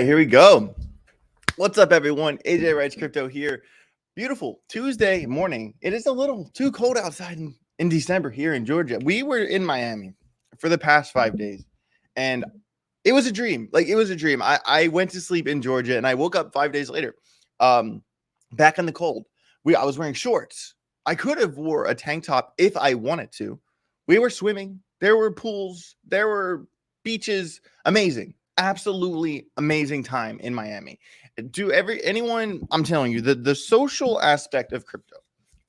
right, here we go. What's up, everyone? AJ Writes Crypto here. Beautiful Tuesday morning. It is a little too cold outside in December here in Georgia. We were in Miami for the past 5 days, and it was a dream. Like, it was a dream. I went to sleep in Georgia, and I woke up 5 days later, back in the cold. I was wearing shorts. I could have wore a tank top if I wanted to. We were swimming. There were pools. There were beaches. Amazing. Absolutely amazing time in Miami. Anyone, I'm telling you, the social aspect of crypto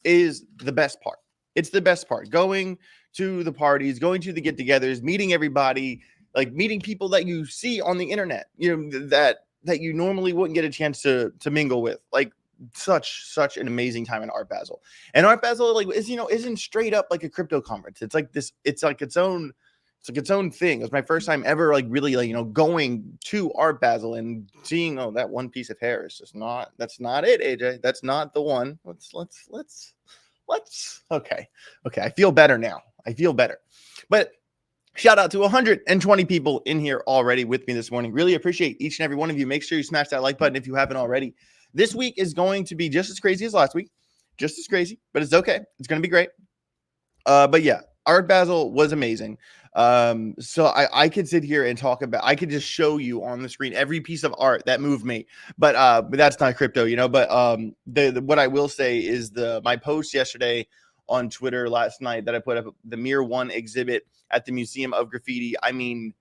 is the best part. It's the best part. Going to the parties, going to the get-togethers, meeting everybody, like meeting people that you see on the internet, that you normally wouldn't get a chance to mingle with. Like, such an amazing time in Art Basel. And Art Basel, like, isn't straight up like a crypto conference. It's like this. It's like its own thing. It was my first time ever, like, really, like, going to Art Basel and seeing, oh, that one piece of hair is just not. That's not it, AJ. That's not the one. Let's. Okay. I feel better now. I feel better. But shout out to 120 people in here already with me this morning. Really appreciate each and every one of you. Make sure you smash that like button if you haven't already. This week is going to be just as crazy as last week. Just as crazy, but it's okay. It's going to be great. But yeah, Art Basel was amazing. So I could sit here and talk about, I could just show you on the screen every piece of art that moved me, but that's not crypto, but what I will say is my post yesterday on Twitter last night that I put up, the Mir 1 exhibit at the Museum of Graffiti. I mean,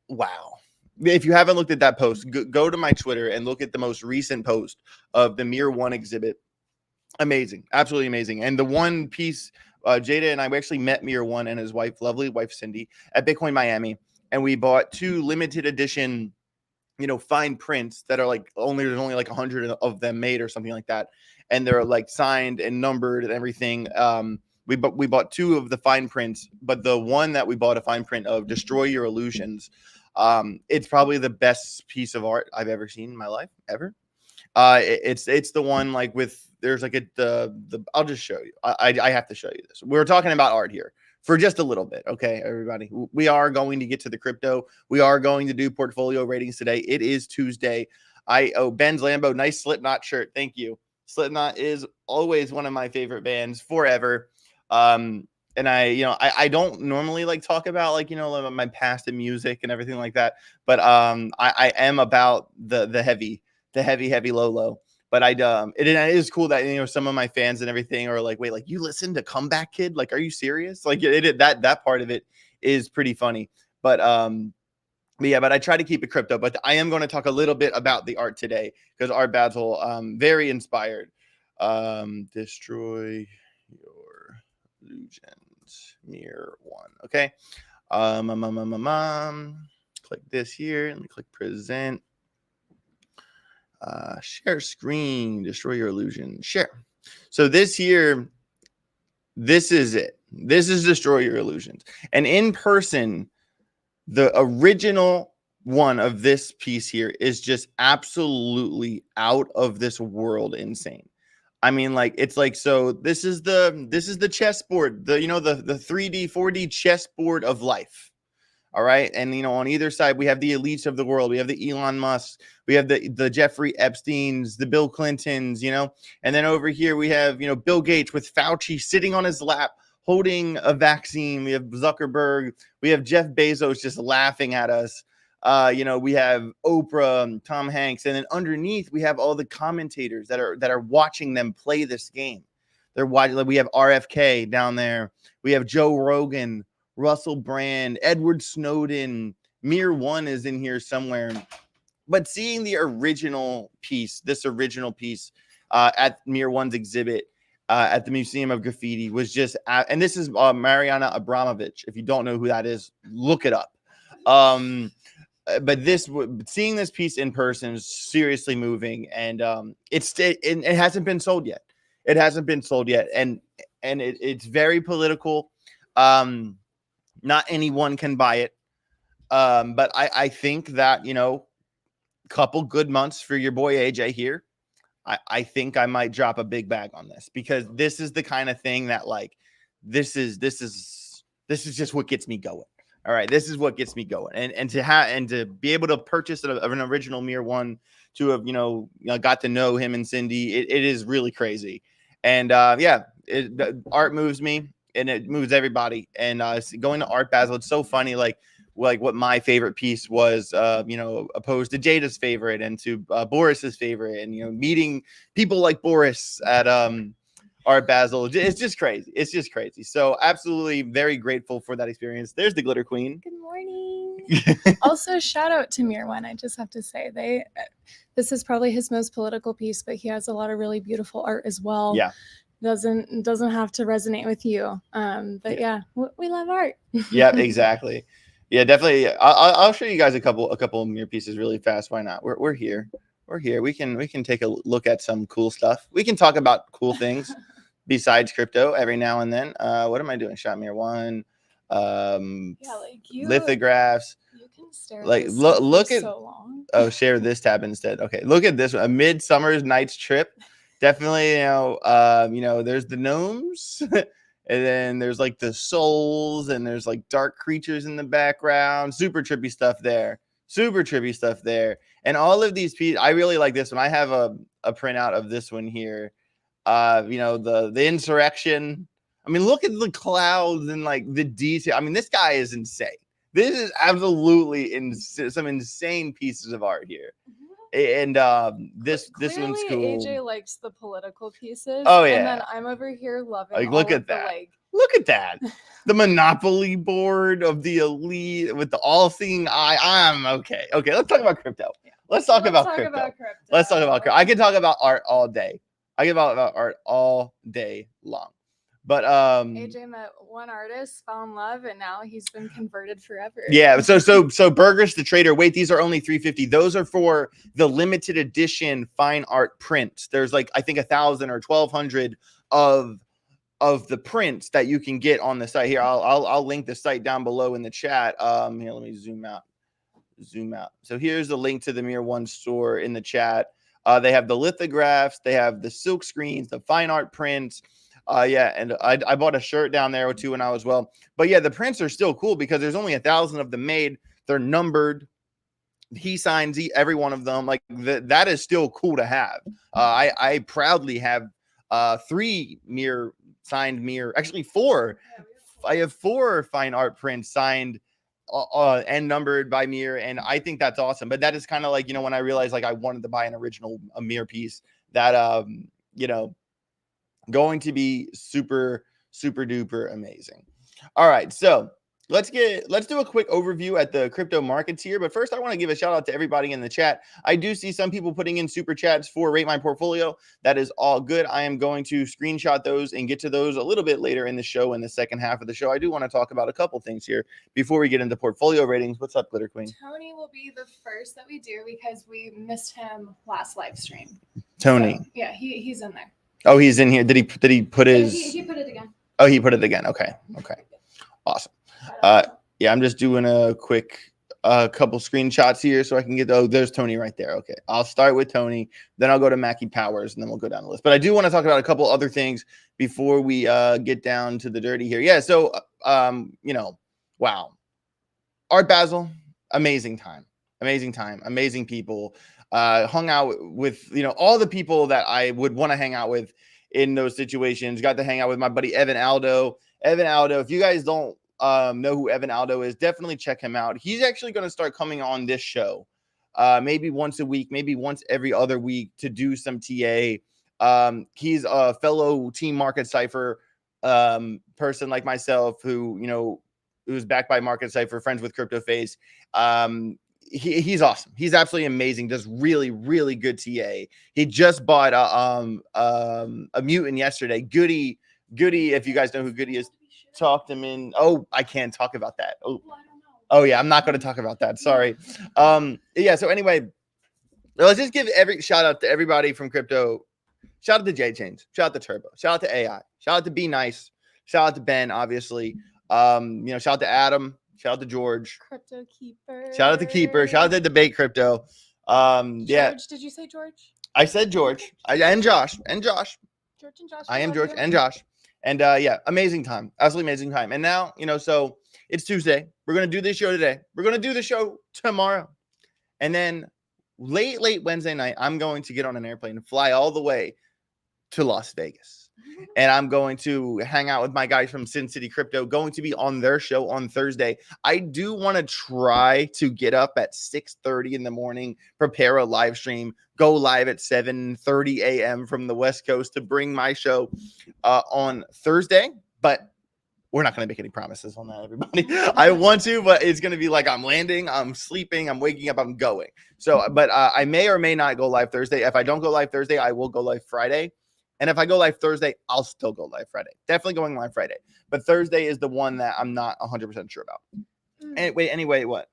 wow. If you haven't looked at that post, go to my Twitter and look at the most recent post of the Mir 1 exhibit. Amazing. Absolutely amazing. And the one piece, Jada and I, we actually met Mir 1 and his lovely wife Cindy, at Bitcoin Miami, and we bought 2 limited edition, fine prints that are like there's only like 100 of them made or something like that, and they're like signed and numbered and everything. We bought 2 of the fine prints, but the one that we bought a fine print of, Destroy Your Illusions, it's probably the best piece of art I've ever seen in my life ever. It's the one, like, with, there's like I'll just show you. I have to show you this. We're talking about art here for just a little bit. Okay, everybody, we are going to get to the crypto. We are going to do portfolio ratings today. It is Tuesday. Ben's Lambo, nice Slipknot shirt. Thank you. Slipknot is always one of my favorite bands forever. And I don't normally like talk about, like, my past in music and everything like that. But I am about the heavy low. But it is cool that, some of my fans and everything are like, wait, like, you listen to Comeback Kid? Like, are you serious? Like, that part of it is pretty funny. But yeah, but I try to keep it crypto. But I am going to talk a little bit about the art today, because Art Basel, very inspired. Destroy Your Illusions, Mir 1. Okay. Click this here. Let me click present. Share screen, Destroy Your Illusion, share. So this here, this is it. This is Destroy Your Illusions. And in person, the original one of this piece here is just absolutely out of this world insane. I mean, like, it's like, so this is the chessboard, the 3D, 4D chessboard of life. All right. And, on either side, we have the elites of the world. We have the Elon Musk. We have the Jeffrey Epsteins, the Bill Clintons, and then over here we have, Bill Gates with Fauci sitting on his lap holding a vaccine. We have Zuckerberg. We have Jeff Bezos just laughing at us. We have Oprah, Tom Hanks. And then underneath, we have all the commentators that are watching them play this game. They're watching. We have RFK down there. We have Joe Rogan, Russell Brand, Edward Snowden. Mir 1 is in here somewhere. But seeing the original piece, at Mir 1's exhibit at the Museum of Graffiti was just, and this is Mariana Abramovich. If you don't know who that is, look it up. But seeing this piece in person is seriously moving, and it hasn't been sold yet. It hasn't been sold yet, and it's very political. Not anyone can buy it. But I think that, couple good months for your boy AJ here, I think I might drop a big bag on this, because this is the kind of thing that, like, this is just what gets me going. All right, this is what gets me going, and to have and to be able to purchase an original Mir one, to have got to know him and Cindy, it is really crazy, and yeah, the art moves me and it moves everybody, and going to Art Basel, it's so funny, like what my favorite piece was, opposed to Jada's favorite and to Boris's favorite, and meeting people like Boris at Art Basel. It's just crazy. It's just crazy. So absolutely very grateful for that experience. There's the Glitter Queen. Good morning. Also, shout out to Mir One. I just have to say, this is probably his most political piece, but he has a lot of really beautiful art as well. Yeah. Doesn't have to resonate with you. But yeah, we love art. Yeah, exactly. Yeah, definitely. I'll show you guys a couple of Mir pieces really fast. Why not? We're here. We're here. We can take a look at some cool stuff. We can talk about cool things besides crypto every now and then. What am I doing? Shot Mir One. Lithographs. You can stare like at look at so long. Oh, share this tab instead. Okay, look at this one. A Midsummer's Night's Trip. Definitely, there's the gnomes. And then there's like the souls, and there's like dark creatures in the background. Super trippy stuff there. And all of these pieces, I really like this one. I have a printout of this one here. The insurrection. I mean, look at the clouds and like the detail. I mean, this guy is insane. This is absolutely some insane pieces of art here. And this one's cool. AJ likes the political pieces. Oh yeah. And then I'm over here loving. Like, look at that. Look at that. The Monopoly board of the elite with the all-seeing eye. I'm okay. Okay, let's talk about crypto. Yeah. Let's talk about crypto. Let's talk about crypto. I can talk about art all day. I can talk about art all day long. But AJ met one artist, fell in love, and now he's been converted forever. Yeah. So Burgers the Trader. Wait, these are only $350. Those are for the limited edition fine art prints. There's like, I think 1,000 or 1,200 of the prints that you can get on the site. Here, I'll link the site down below in the chat. Here, let me zoom out. So here's the link to the Mir One store in the chat. They have the lithographs, they have the silk screens, the fine art prints. Yeah, and I bought a shirt down there too when I was well. But yeah, the prints are still cool because there's only 1,000 of them made. They're numbered. He signs every one of them. Like that is still cool to have. I proudly have 3 signed Mir, actually 4. I have 4 fine art prints signed and numbered by Mir, and I think that's awesome. But that is kind of like, when I realized like I wanted to buy an original Mir piece that going to be super duper amazing. All right, so let's do a quick overview at the crypto markets here. But first, I want to give a shout out to everybody in the chat. I do see some people putting in super chats for Rate My Portfolio. That is all good. I am going to screenshot those and get to those a little bit later in the show, in the second half of the show. I do want to talk about a couple things here before we get into portfolio ratings. What's up, Glitter Queen? Tony will be the first that we do because we missed him last live stream. Tony. So, yeah, he's in there. Oh, he's in here. Did he put his? He put it again. Oh, he put it again. Okay. Awesome. Yeah, I'm just doing a quick couple screenshots here so I can get. Oh, there's Tony right there. Okay, I'll start with Tony, then I'll go to Mackie Powers, and then we'll go down the list. But I do want to talk about a couple other things before we get down to the dirty here. Yeah. So wow, Art Basel, amazing time, amazing people. Hung out with all the people that I would want to hang out with in those situations. Got to hang out with my buddy Evan Aldo. If you guys don't know who Evan Aldo is, definitely check him out. He's actually going to start coming on this show maybe once a week, maybe once every other week to do some TA. He's a fellow Team Market Cipher person like myself who's backed by Market Cipher, friends with Crypto Face. He's awesome. He's absolutely amazing. Does really good TA. He just bought a mutant yesterday. Goody. If you guys know who Goody is, talked him in. Oh, I can't talk about that. Oh yeah, I'm not going to talk about that. Sorry. Yeah. So anyway, let's just give every shout out to everybody from crypto. Shout out to J Chains. Shout out to Turbo. Shout out to AI. Shout out to Be Nice. Shout out to Ben. Obviously. Shout out to Adam. Shout out to George. Crypto Keeper. Shout out to Keeper. Shout out to Debate Crypto. Yeah. George, did you say George? I said George. And Josh. George and Josh. I am George and Josh. And yeah, amazing time. Absolutely amazing time. And now, so it's Tuesday. We're going to do this show today. We're going to do the show tomorrow. And then late Wednesday night, I'm going to get on an airplane and fly all the way to Las Vegas. And I'm going to hang out with my guys from Sin City Crypto, going to be on their show on Thursday. I do want to try to get up at 6:30 in the morning, prepare a live stream, go live at 7:30 a.m. from the West Coast to bring my show on Thursday. But we're not going to make any promises on that, everybody. I want to, but it's going to be like I'm landing, I'm sleeping, I'm waking up, I'm going. So, but I may or may not go live Thursday. If I don't go live Thursday, I will go live Friday. And if I go live Thursday, I'll still go live Friday. Definitely going live Friday. But Thursday is the one that I'm not 100% sure about. Anyway, what?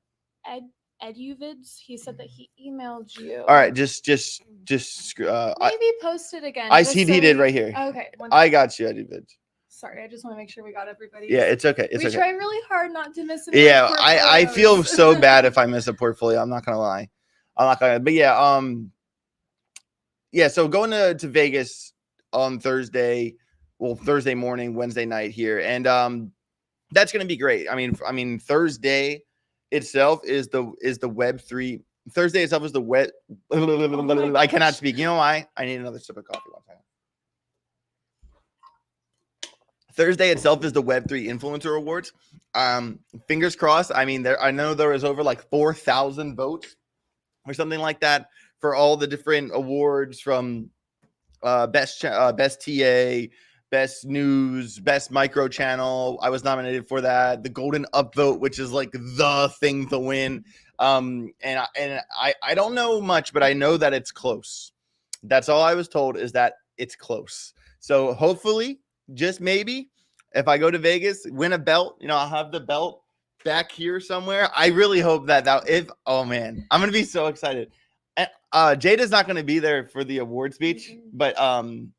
Eduvids, he said that he emailed you. All right, just maybe post it again. I see he did right here. Okay. I got you, Eduvids. Sorry, I just want to make sure we got everybody. Yeah, it's okay. We try really hard not to miss. Yeah, I feel so bad if I miss a portfolio. I'm not gonna lie. But yeah, so going to Vegas on Thursday, Thursday morning, Wednesday night here, and that's gonna be great. I mean, Thursday itself is the Web3. Thursday itself is the web. I cannot speak. You know why? I need another sip of coffee. One second. Thursday itself is the Web3 Influencer Awards. Fingers crossed. I mean, I know there was over like 4,000 votes or something like that for all the different awards, from best TA, best news, best micro channel. I was nominated for that. The golden upvote, which is like the thing to win. And I don't know much, but I know that it's close. That's all I was told, is that it's close. So hopefully, just maybe, if I go to Vegas, win a belt, I'll have the belt back here somewhere. I really hope oh man, I'm going to be so excited. Jada's not going to be there for the award speech, but AJ's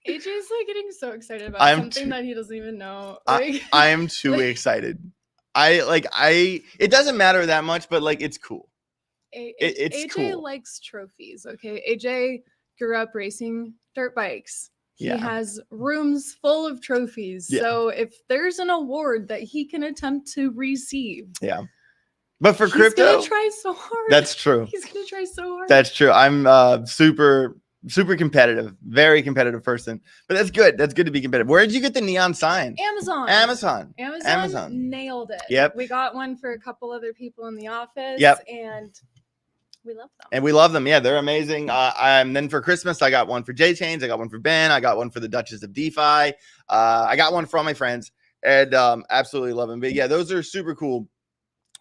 like getting so excited about something that he doesn't even know. I am too excited. It doesn't matter that much, but like, it's cool. It's AJ cool. likes trophies. Okay. AJ grew up racing dirt bikes. He has rooms full of trophies. Yeah. So if there's an award that he can attempt to receive. Yeah. But for crypto, he's going to try so hard. That's true. He's going to try so hard. That's true. I'm super competitive, very competitive person. But that's good. That's good to be competitive. Where did you get the neon sign? Amazon nailed it. Yep. We got one for a couple other people in the office. Yep. And we love them. And we love them. Yeah, they're amazing. Then for Christmas, I got one for J Chains. I got one for Ben. I got one for the Duchess of DeFi. I got one for all my friends, and absolutely love them. But yeah, those are super cool.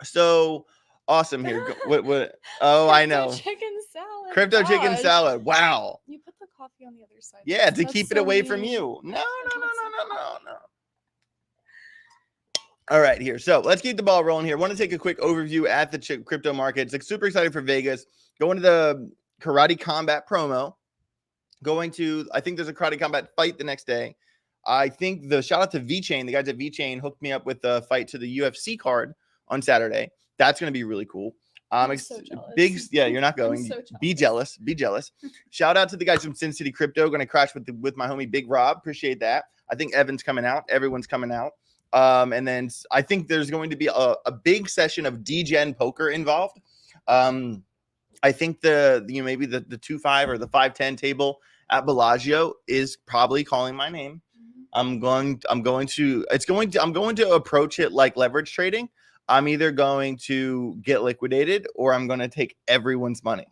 So awesome here. What? Oh, I know. Chicken salad. Crypto chicken salad. Wow. You put the coffee on the other side. Yeah, to keep it away from you. No. All right, here. So let's keep the ball rolling here. I want to take a quick overview at the crypto markets. Like, super excited for Vegas. Going to the Karate Combat promo. I think there's a Karate Combat fight the next day. I think shout out to VeChain. The guys at VeChain hooked me up with the fight to the UFC card on Saturday. That's going to be really cool. I'm so jealous. You're not going. So be jealous. Shout out to the guys from Sin City Crypto. Going to crash with my homie Big Rob. Appreciate that. I think Evan's coming out. Everyone's coming out. And then I think there's going to be a big session of DGen poker involved. I think maybe the 2-5 or the 5-10 table at Bellagio is probably calling my name. I'm going to approach it like leverage trading. I'm either going to get liquidated or I'm going to take everyone's money.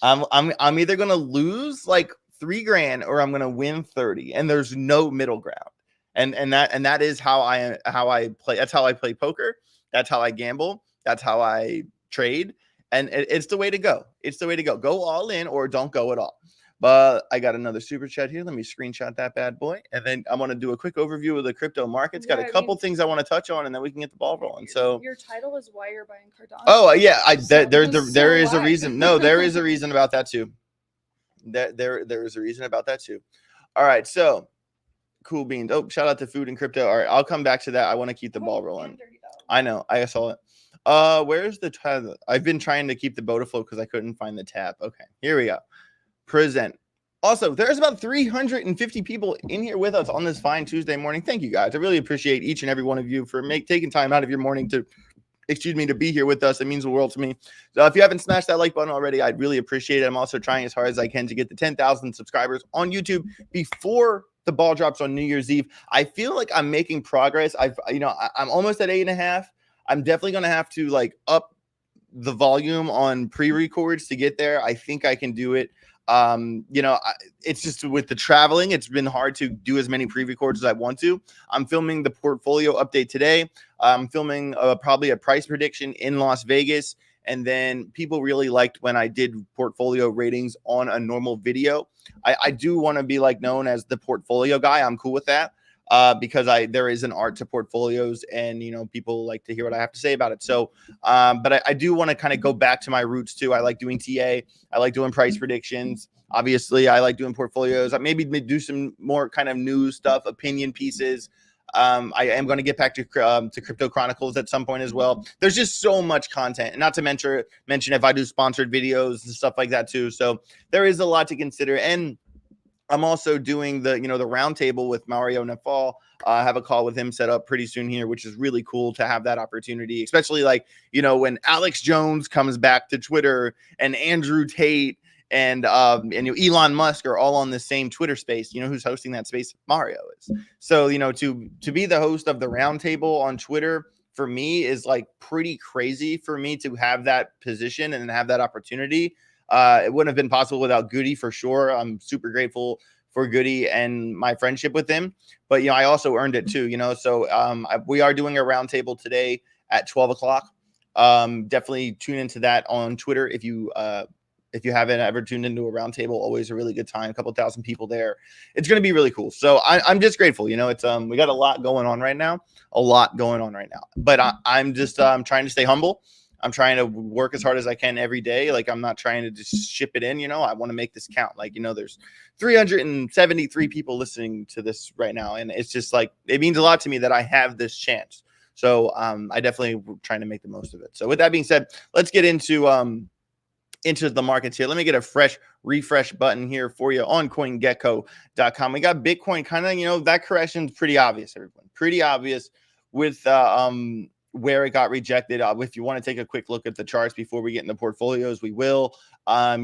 I'm either going to lose like $3,000 or I'm going to win 30, and there's no middle ground. And that is how I play. That's how I play poker. That's how I gamble. That's how I trade. And it's the way to go. It's the way to go. Go all in or don't go at all. But I got another super chat here. Let me screenshot that bad boy. And then I want to do a quick overview of the crypto markets. Got a couple things I want to touch on, and then we can get the ball rolling. So your title is why you're buying Cardano. Oh yeah, there is a reason. No, there is a reason about that too. There is a reason about that too. All right, so cool beans. Oh, shout out to Food and Crypto. All right, I'll come back to that. I want to keep the ball rolling. I know. I saw it. Where's the tab? I've been trying to keep the boat afloat because I couldn't find the tab. Okay, here we go. Present. Also, there's about 350 people in here with us on this fine Tuesday morning. Thank you guys. I really appreciate each and every one of you for taking time out of your morning to be here with us. It means the world to me. So if you haven't smashed that like button already, I'd really appreciate it. I'm also trying as hard as I can to get to 10,000 subscribers on YouTube before the ball drops on New Year's Eve. I feel like I'm making progress. I'm almost at 8.5. I'm definitely going to have to like up the volume on pre-records to get there. I think I can do it. It's just with the traveling, it's been hard to do as many pre-records as I want to. I'm filming the portfolio update today. I'm filming probably a price prediction in Las Vegas. And then people really liked when I did portfolio ratings on a normal video. I do want to be like known as the portfolio guy. I'm cool with that. Because there is an art to portfolios, and people like to hear what I have to say about it. So, but I do want to kind of go back to my roots too. I like doing TA. I like doing price predictions. Obviously, I like doing portfolios. I maybe do some more kind of news stuff, opinion pieces. I am going to get back to Crypto Chronicles at some point as well. There's just so much content, and not to mention if I do sponsored videos and stuff like that too. So there is a lot to consider. And I'm also doing the roundtable with Mario Nafal. I have a call with him set up pretty soon here, which is really cool to have that opportunity, especially when Alex Jones comes back to Twitter and Andrew Tate and Elon Musk are all on the same Twitter space. Who's hosting that space? Mario is. So, to be the host of the roundtable on Twitter for me is like pretty crazy for me to have that position and have that opportunity. It wouldn't have been possible without Goody for sure. I'm super grateful for Goody and my friendship with him, but I also earned it too. So we are doing a roundtable today at 12 o'clock. Definitely tune into that on Twitter if you haven't ever tuned into a roundtable. Always a really good time. A couple thousand people there. It's going to be really cool. So I'm just grateful. It's we got a lot going on right now. But I'm just trying to stay humble. I'm trying to work as hard as I can every day. Like, I'm not trying to just ship it in, I want to make this count. Like, there's 373 people listening to this right now. And it's just like, it means a lot to me that I have this chance. So I definitely trying to make the most of it. So with that being said, let's get into the markets here. Let me get a fresh refresh button here for you on CoinGecko.com. We got Bitcoin kind of, that correction's pretty obvious, everyone. Pretty obvious with where it got rejected. If you want to take a quick look at the charts before we get into portfolios, we will. I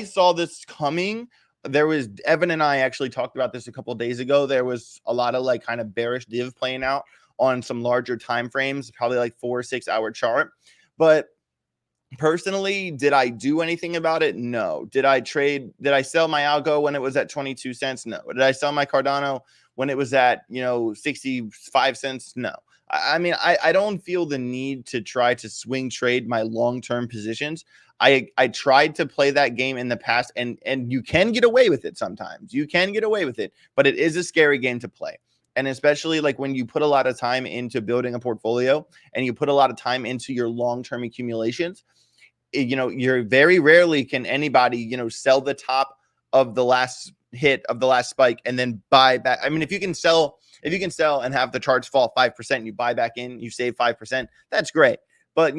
saw this coming. There was Evan and I actually talked about this a couple of days ago. There was a lot of kind of bearish div playing out on some larger time frames, probably like 4 or 6 hour chart. But personally, did I do anything about it? No. Did I sell my algo when it was at 22 cents? No. Did I sell my Cardano when it was at 65 cents? No. I mean, I don't feel the need to try to swing trade my long-term positions. I tried to play that game in the past, and you can get away with it sometimes. You can get away with it, but it is a scary game to play. And especially when you put a lot of time into building a portfolio and you put a lot of time into your long-term accumulations, you're very rarely can anybody, sell the top of the last hit of the last spike and then buy back. I mean, if you can sell and have the charts fall 5%, you buy back in, you save 5%, that's great. But,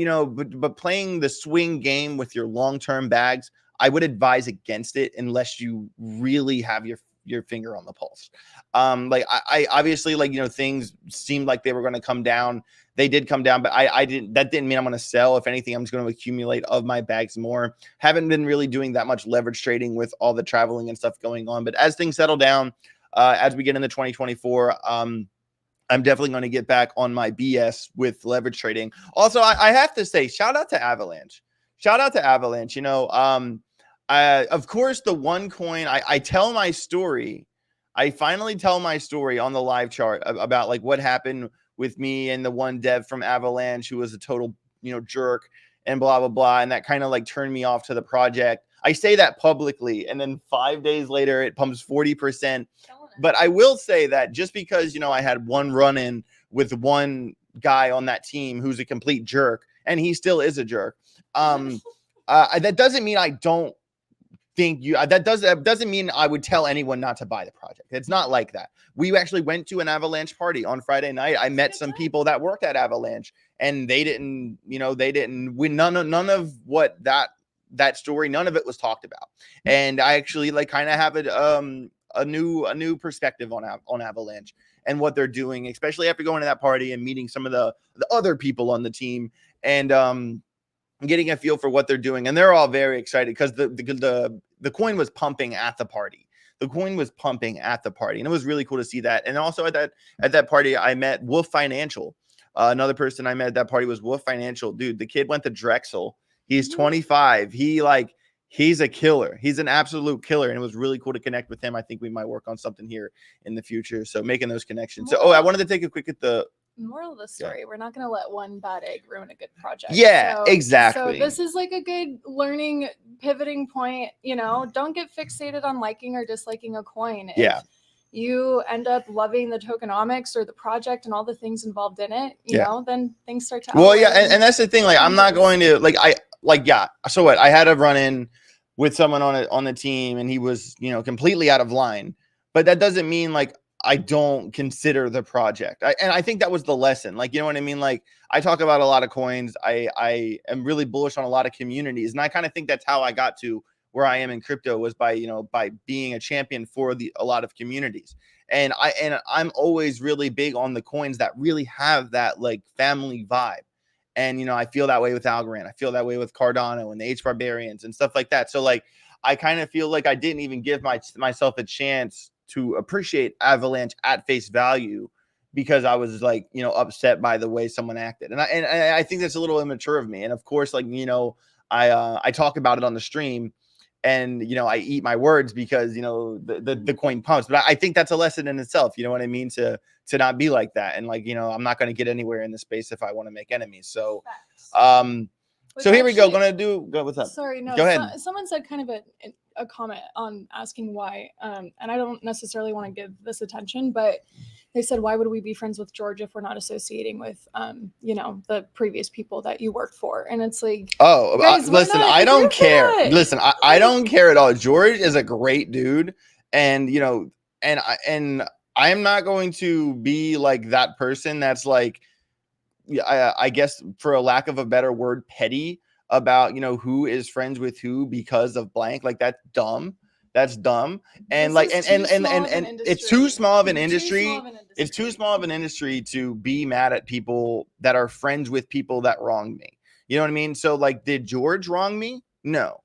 but playing the swing game with your long-term bags, I would advise against it unless you really have your finger on the pulse. I obviously things seemed like they were going to come down. They did come down, but that didn't mean I'm going to sell. If anything, I'm just going to accumulate of my bags more. Haven't been really doing that much leverage trading with all the traveling and stuff going on. But as things settle down, as we get into 2024, I'm definitely going to get back on my BS with leverage trading. Also, I have to say, shout out to Avalanche. Of course, the one coin I tell my story. I finally tell my story on the live chart about what happened with me and the one dev from Avalanche who was a total, jerk and blah, blah, blah. And that kind of turned me off to the project. I say that publicly. And then 5 days later, it pumps 40%. But I will say that just because, I had one run in with one guy on that team who's a complete jerk, and he still is a jerk. That doesn't mean I don't think that doesn't mean I would tell anyone not to buy the project. It's not like that. We actually went to an Avalanche party on Friday night. I met some people that worked at Avalanche, and they didn't win. None of what that that story, none of it was talked about. And I actually like kind of have a new perspective on Avalanche and what they're doing, especially after going to that party and meeting some of the other people on the team and getting a feel for what they're doing. And they're all very excited because the coin was pumping at the party. The coin was pumping at the party, and it was really cool to see that. And also at that party, I met Wolf Financial. Another person I met at that party was Wolf Financial. Dude, the kid went to Drexel. He's 25. He's a killer. He's an absolute killer. And it was really cool to connect with him. I think we might work on something here in the future. So making those connections. So, I wanted to take a quick at the moral of the story. We're not going to let one bad egg ruin a good project. Yeah, exactly. So this is like a good learning pivoting point. Don't get fixated on liking or disliking a coin. If you end up loving the tokenomics or the project and all the things involved in it, you know, then things start to and that's the thing. Like, I'm not going to so what? I had a run-in with someone on the team, and he was, completely out of line. But that doesn't mean like I don't consider the project. And I think that was the lesson. Like, you know what I mean? Like, I talk about a lot of coins. I am really bullish on a lot of communities. And I kind of think that's how I got to where I am in crypto, was by being a champion for a lot of communities. And I'm always really big on the coins that really have that like family vibe. And, I feel that way with Algorand. I feel that way with Cardano and the H Barbarians and stuff like that. So like, I kind of feel like I didn't even give myself a chance to appreciate Avalanche at face value because I was like, upset by the way someone acted. And I think that's a little immature of me. And of course, like, I talk about it on the stream, and, I eat my words because, the coin pumps. But I think that's a lesson in itself. You know what I mean? To not be like that. And like, I'm not going to get anywhere in the space if I want to make enemies. So, so here we go. Go. What's up? Sorry, no. Go ahead. Someone said kind of a comment on asking why, and I don't necessarily want to give this attention, but they said, why would we be friends with George if we're not associating with, the previous people that you worked for? And it's like, guys, listen, I don't care. Listen, I don't care at all. George is a great dude, and I am not going to be like that person that's like, I guess for a lack of a better word, petty about, who is friends with who because of blank. Like, that's dumb. That's dumb. And like, and it's too small of an industry. It's too small of an industry to be mad at people that are friends with people that wronged me. You know what I mean? So like, did George wrong me? No.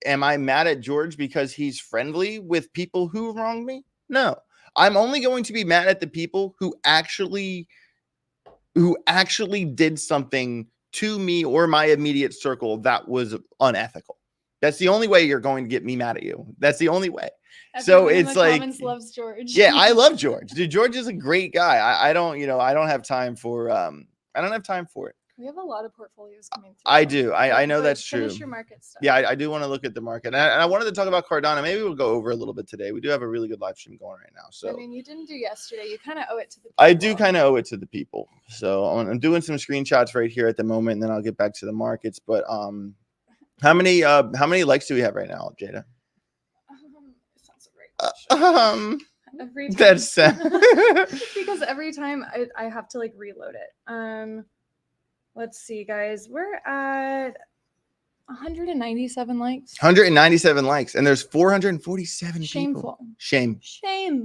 Am I mad at George because he's friendly with people who wronged me? No. I'm only going to be mad at the people who actually did something to me or my immediate circle that was unethical. That's the only way you're going to get me mad at you. That's the only way. So it's like, loves George. Yeah, I love George. Dude, George is a great guy. I don't have time for it. We have a lot of portfolios coming through. I do. I know that's true. Finish your market stuff. Yeah, I do want to look at the market. And I wanted to talk about Cardano. Maybe we'll go over a little bit today. We do have a really good live stream going right now. So, I mean, you didn't do yesterday. You kind of owe it to the people. I do kind of owe it to the people. So I'm doing some screenshots right here at the moment, and then I'll get back to the markets. But how many likes do we have right now, Jada? That's a great question. Every time. That's because every time I have to like reload it. Let's see, guys. We're at 197 likes. 197 likes, and there's 447 Shameful. people. Shame.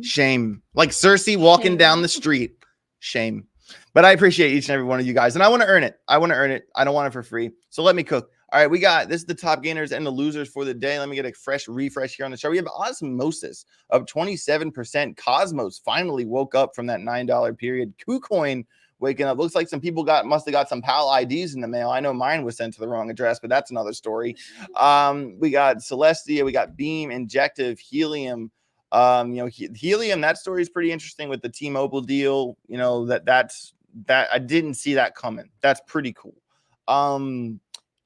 Shame. Like Cersei walking down the street. Shame. But I appreciate each and every one of you guys, and I want to earn it. I don't want it for free. So let me cook. All right, this is the top gainers and the losers for the day. Let me get a fresh refresh here on the show. We have Osmosis of 27%. Cosmos finally woke up from that $9 period. KuCoin waking up. Looks like some people must have got some PAL IDs in the mail. I know mine was sent to the wrong address, but that's another story. We got Celestia, we got Beam, Injective, Helium. Helium, that story is pretty interesting with the T-Mobile deal. That I didn't see that coming. That's pretty cool.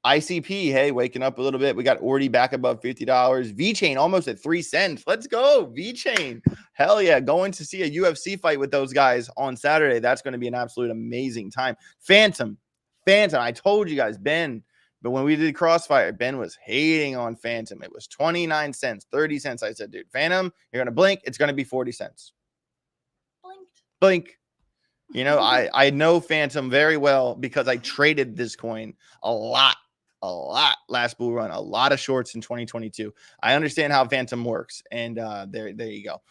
ICP, hey, waking up a little bit. We got Ordi back above $50. VeChain almost at 3 cents. Let's go, VeChain. Hell yeah, going to see a UFC fight with those guys on Saturday. That's going to be an absolute amazing time. Phantom. I told you guys, Ben, but when we did Crossfire, Ben was hating on Phantom. It was 29 cents, 30 cents. I said, dude, Phantom, you're going to blink. It's going to be 40 cents. Blink. I know Phantom very well because I traded this coin a lot. a lot last bull run, a lot of shorts in 2022. I understand how Phantom works, and there you go.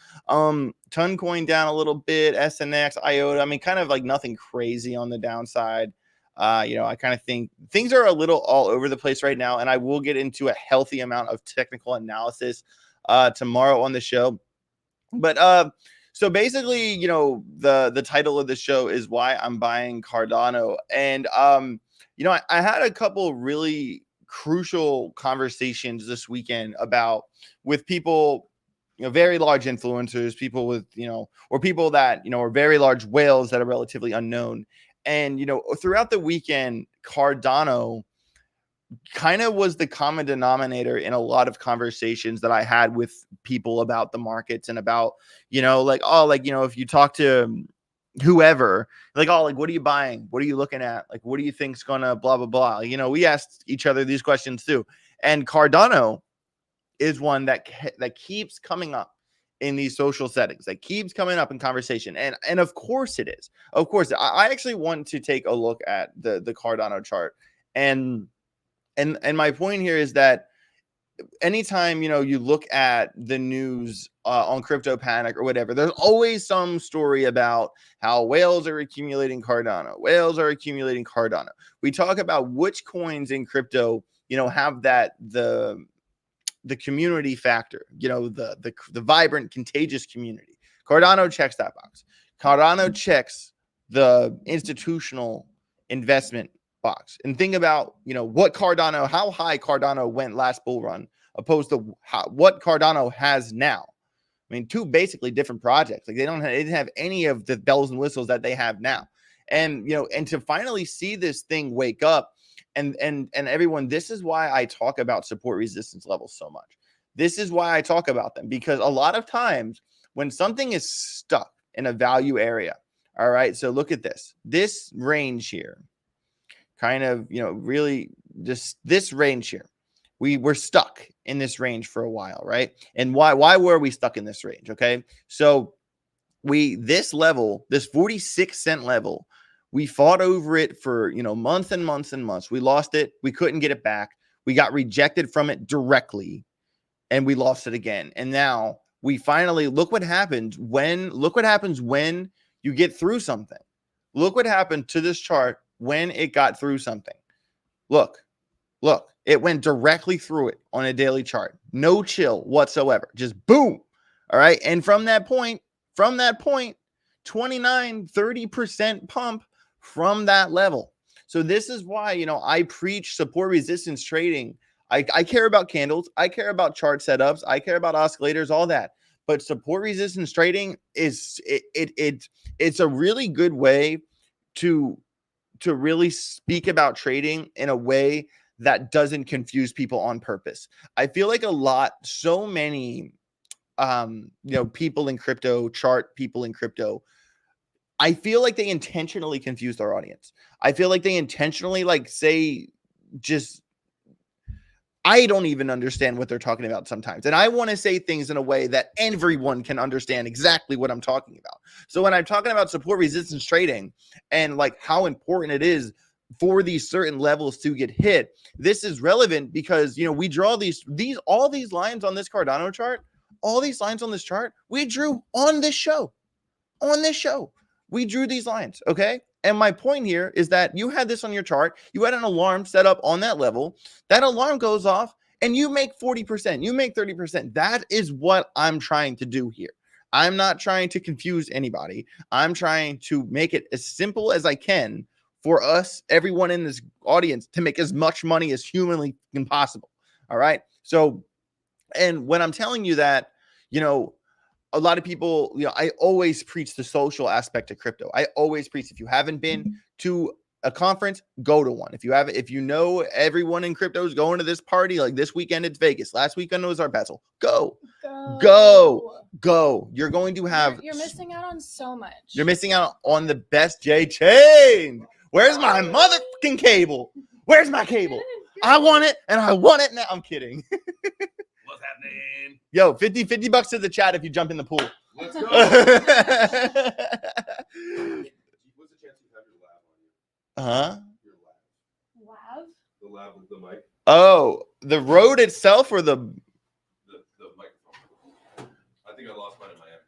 Ton coin down a little bit, SNX, IOTA. I mean, kind of like nothing crazy on the downside. I kind of think things are a little all over the place right now, and I will get into a healthy amount of technical analysis tomorrow on the show. But so basically, the title of the show is why I'm buying Cardano. And I had a couple really crucial conversations this weekend with people, very large influencers, people with, or people that, are very large whales that are relatively unknown. And, throughout the weekend, Cardano kind of was the common denominator in a lot of conversations that I had with people about the markets and about, if you talk to whoever, like, oh, like, what are you buying? What are you looking at? Like, what do you think's gonna blah, blah, blah? We asked each other these questions too. And Cardano is one that keeps coming up in these social settings, that keeps coming up in conversation. And of course it is. Of course, I actually want to take a look at the Cardano chart. And my point here is that anytime, you look at the news on Crypto Panic or whatever, there's always some story about how whales are accumulating Cardano. Whales are accumulating Cardano. We talk about which coins in crypto, have the community factor, the vibrant, contagious community. Cardano checks that box. Cardano checks the institutional investment box. And think about, how high Cardano went last bull run opposed to what Cardano has now. I mean, two basically different projects. Like they didn't have any of the bells and whistles that they have now. And, and to finally see this thing wake up, and everyone, this is why I talk about support resistance levels so much. This is why I talk about them, because a lot of times when something is stuck in a value area, all right, so look at this range here, kind of, really just this range here. We were stuck in this range for a while, right? And why were we stuck in this range? Okay, so this level, this 46-cent level, we fought over it for, months and months and months. We lost it. We couldn't get it back. We got rejected from it directly, and we lost it again. And now we finally, look what happens when you get through something. Look what happened to this chart when it got through something. Look, it went directly through it on a daily chart. No chill whatsoever. Just boom. All right. And from that point, 29-30% pump from that level. So this is why, I preach support resistance trading. I care about candles. I care about chart setups. I care about oscillators, all that. But support resistance trading it's a really good way to really speak about trading in a way that doesn't confuse people on purpose. I feel like so many people in crypto, chart people in crypto, I feel like they intentionally confuse our audience. I feel like they intentionally say just, I don't even understand what they're talking about sometimes. And I want to say things in a way that everyone can understand exactly what I'm talking about. So when I'm talking about support resistance trading and how important it is for these certain levels to get hit, this is relevant because, we draw all these lines on this Cardano chart, all these lines on this chart, we drew on this show. We drew these lines, okay? And my point here is that you had this on your chart. You had an alarm set up on that level. That alarm goes off and you make 40%. You make 30%. That is what I'm trying to do here. I'm not trying to confuse anybody. I'm trying to make it as simple as I can for us, everyone in this audience, to make as much money as humanly possible. All right? So, and when I'm telling you that, a lot of people, I always preach the social aspect of crypto. I always preach, if you haven't been to a conference, go to one. If you know everyone in crypto is going to this party, like this weekend it's Vegas. Last weekend it was our Bezel. Go. You're going to have. You're missing out on so much. You're missing out on the best J chain. Where's my motherfucking cable? Where's my cable? I want it, and I want it now. I'm kidding. What's happening? Yo, $50 to the chat if you jump in the pool. Let's go. What's the chance you have your lab on you? Huh? Your lab. Lab? The lab with the mic. Oh, the road itself or the microphone. I think I lost mine in Miami.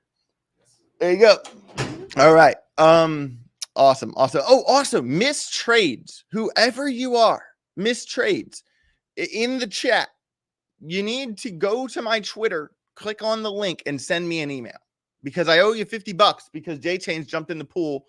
Yes. there you go. All right. Awesome. Oh, awesome. Miss Trades, whoever you are, Miss Trades, in the chat, you need to go to my Twitter, click on the link, and send me an email because I owe you $50 because J Chains jumped in the pool.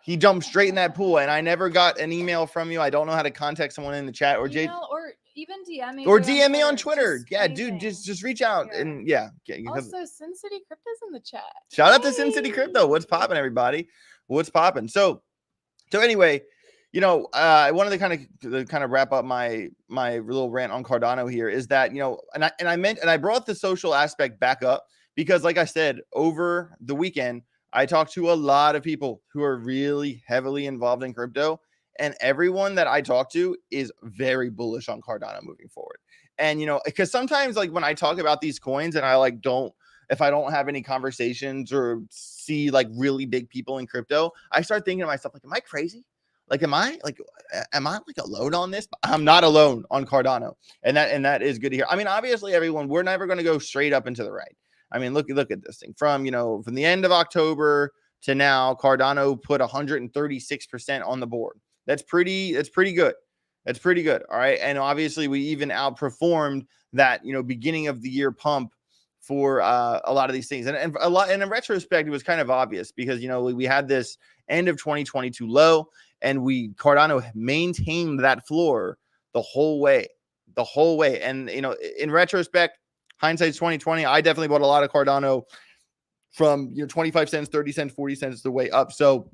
He jumped straight in that pool, and I never got an email from you. I don't know how to contact someone in the chat or Email or even DM me. or DM me on Twitter. Just Yeah, anything. dude, just reach out and yeah. Also, Sin City Crypto's in the chat. Shout out to Sin City Crypto. What's popping, everybody? What's popping? So anyway, I wanted to kind of wrap up my little rant on Cardano here is that, and I brought the social aspect back up because, like I said, over the weekend, I talked to a lot of people who are really heavily involved in crypto, and everyone that I talk to is very bullish on Cardano moving forward. And, because sometimes like when I talk about these coins and I if I don't have any conversations or see like really big people in crypto, I start thinking to myself, like, am I crazy? Like, am I like alone on this? I'm not alone on Cardano. And that is good to hear. I mean, obviously everyone, we're never going to go straight up and to the right. I mean, look at this thing from the end of October to now, Cardano put 136% on the board. That's pretty good. That's pretty good. All right. And obviously we even outperformed that, beginning of the year pump for a lot of these things. And in retrospect, it was kind of obvious because, we had this end of 2022 low and Cardano maintained that floor the whole way. And, in retrospect, hindsight's 2020. I definitely bought a lot of Cardano from 25 cents, 30 cents, 40 cents the way up. So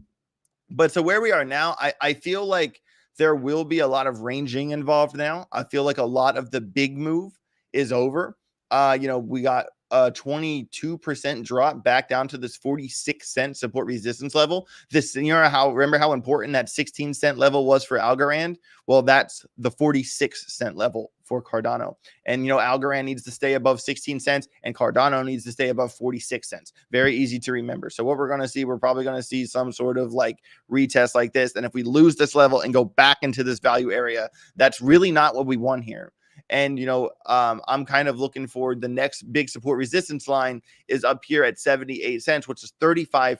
where we are now, I feel like there will be a lot of ranging involved now. I feel like a lot of the big move is over. We got a 22% drop back down to this 46-cent support resistance level. Remember how important that 16-cent level was for Algorand? Well, that's the 46-cent level for Cardano. And, Algorand needs to stay above 16 cents and Cardano needs to stay above 46 cents. Very easy to remember. So what we're going to see, we're probably going to see some sort of like retest like this. And if we lose this level and go back into this value area, that's really not what we want here. And, I'm kind of looking forward. The next big support resistance line is up here at 78 cents, which is 35%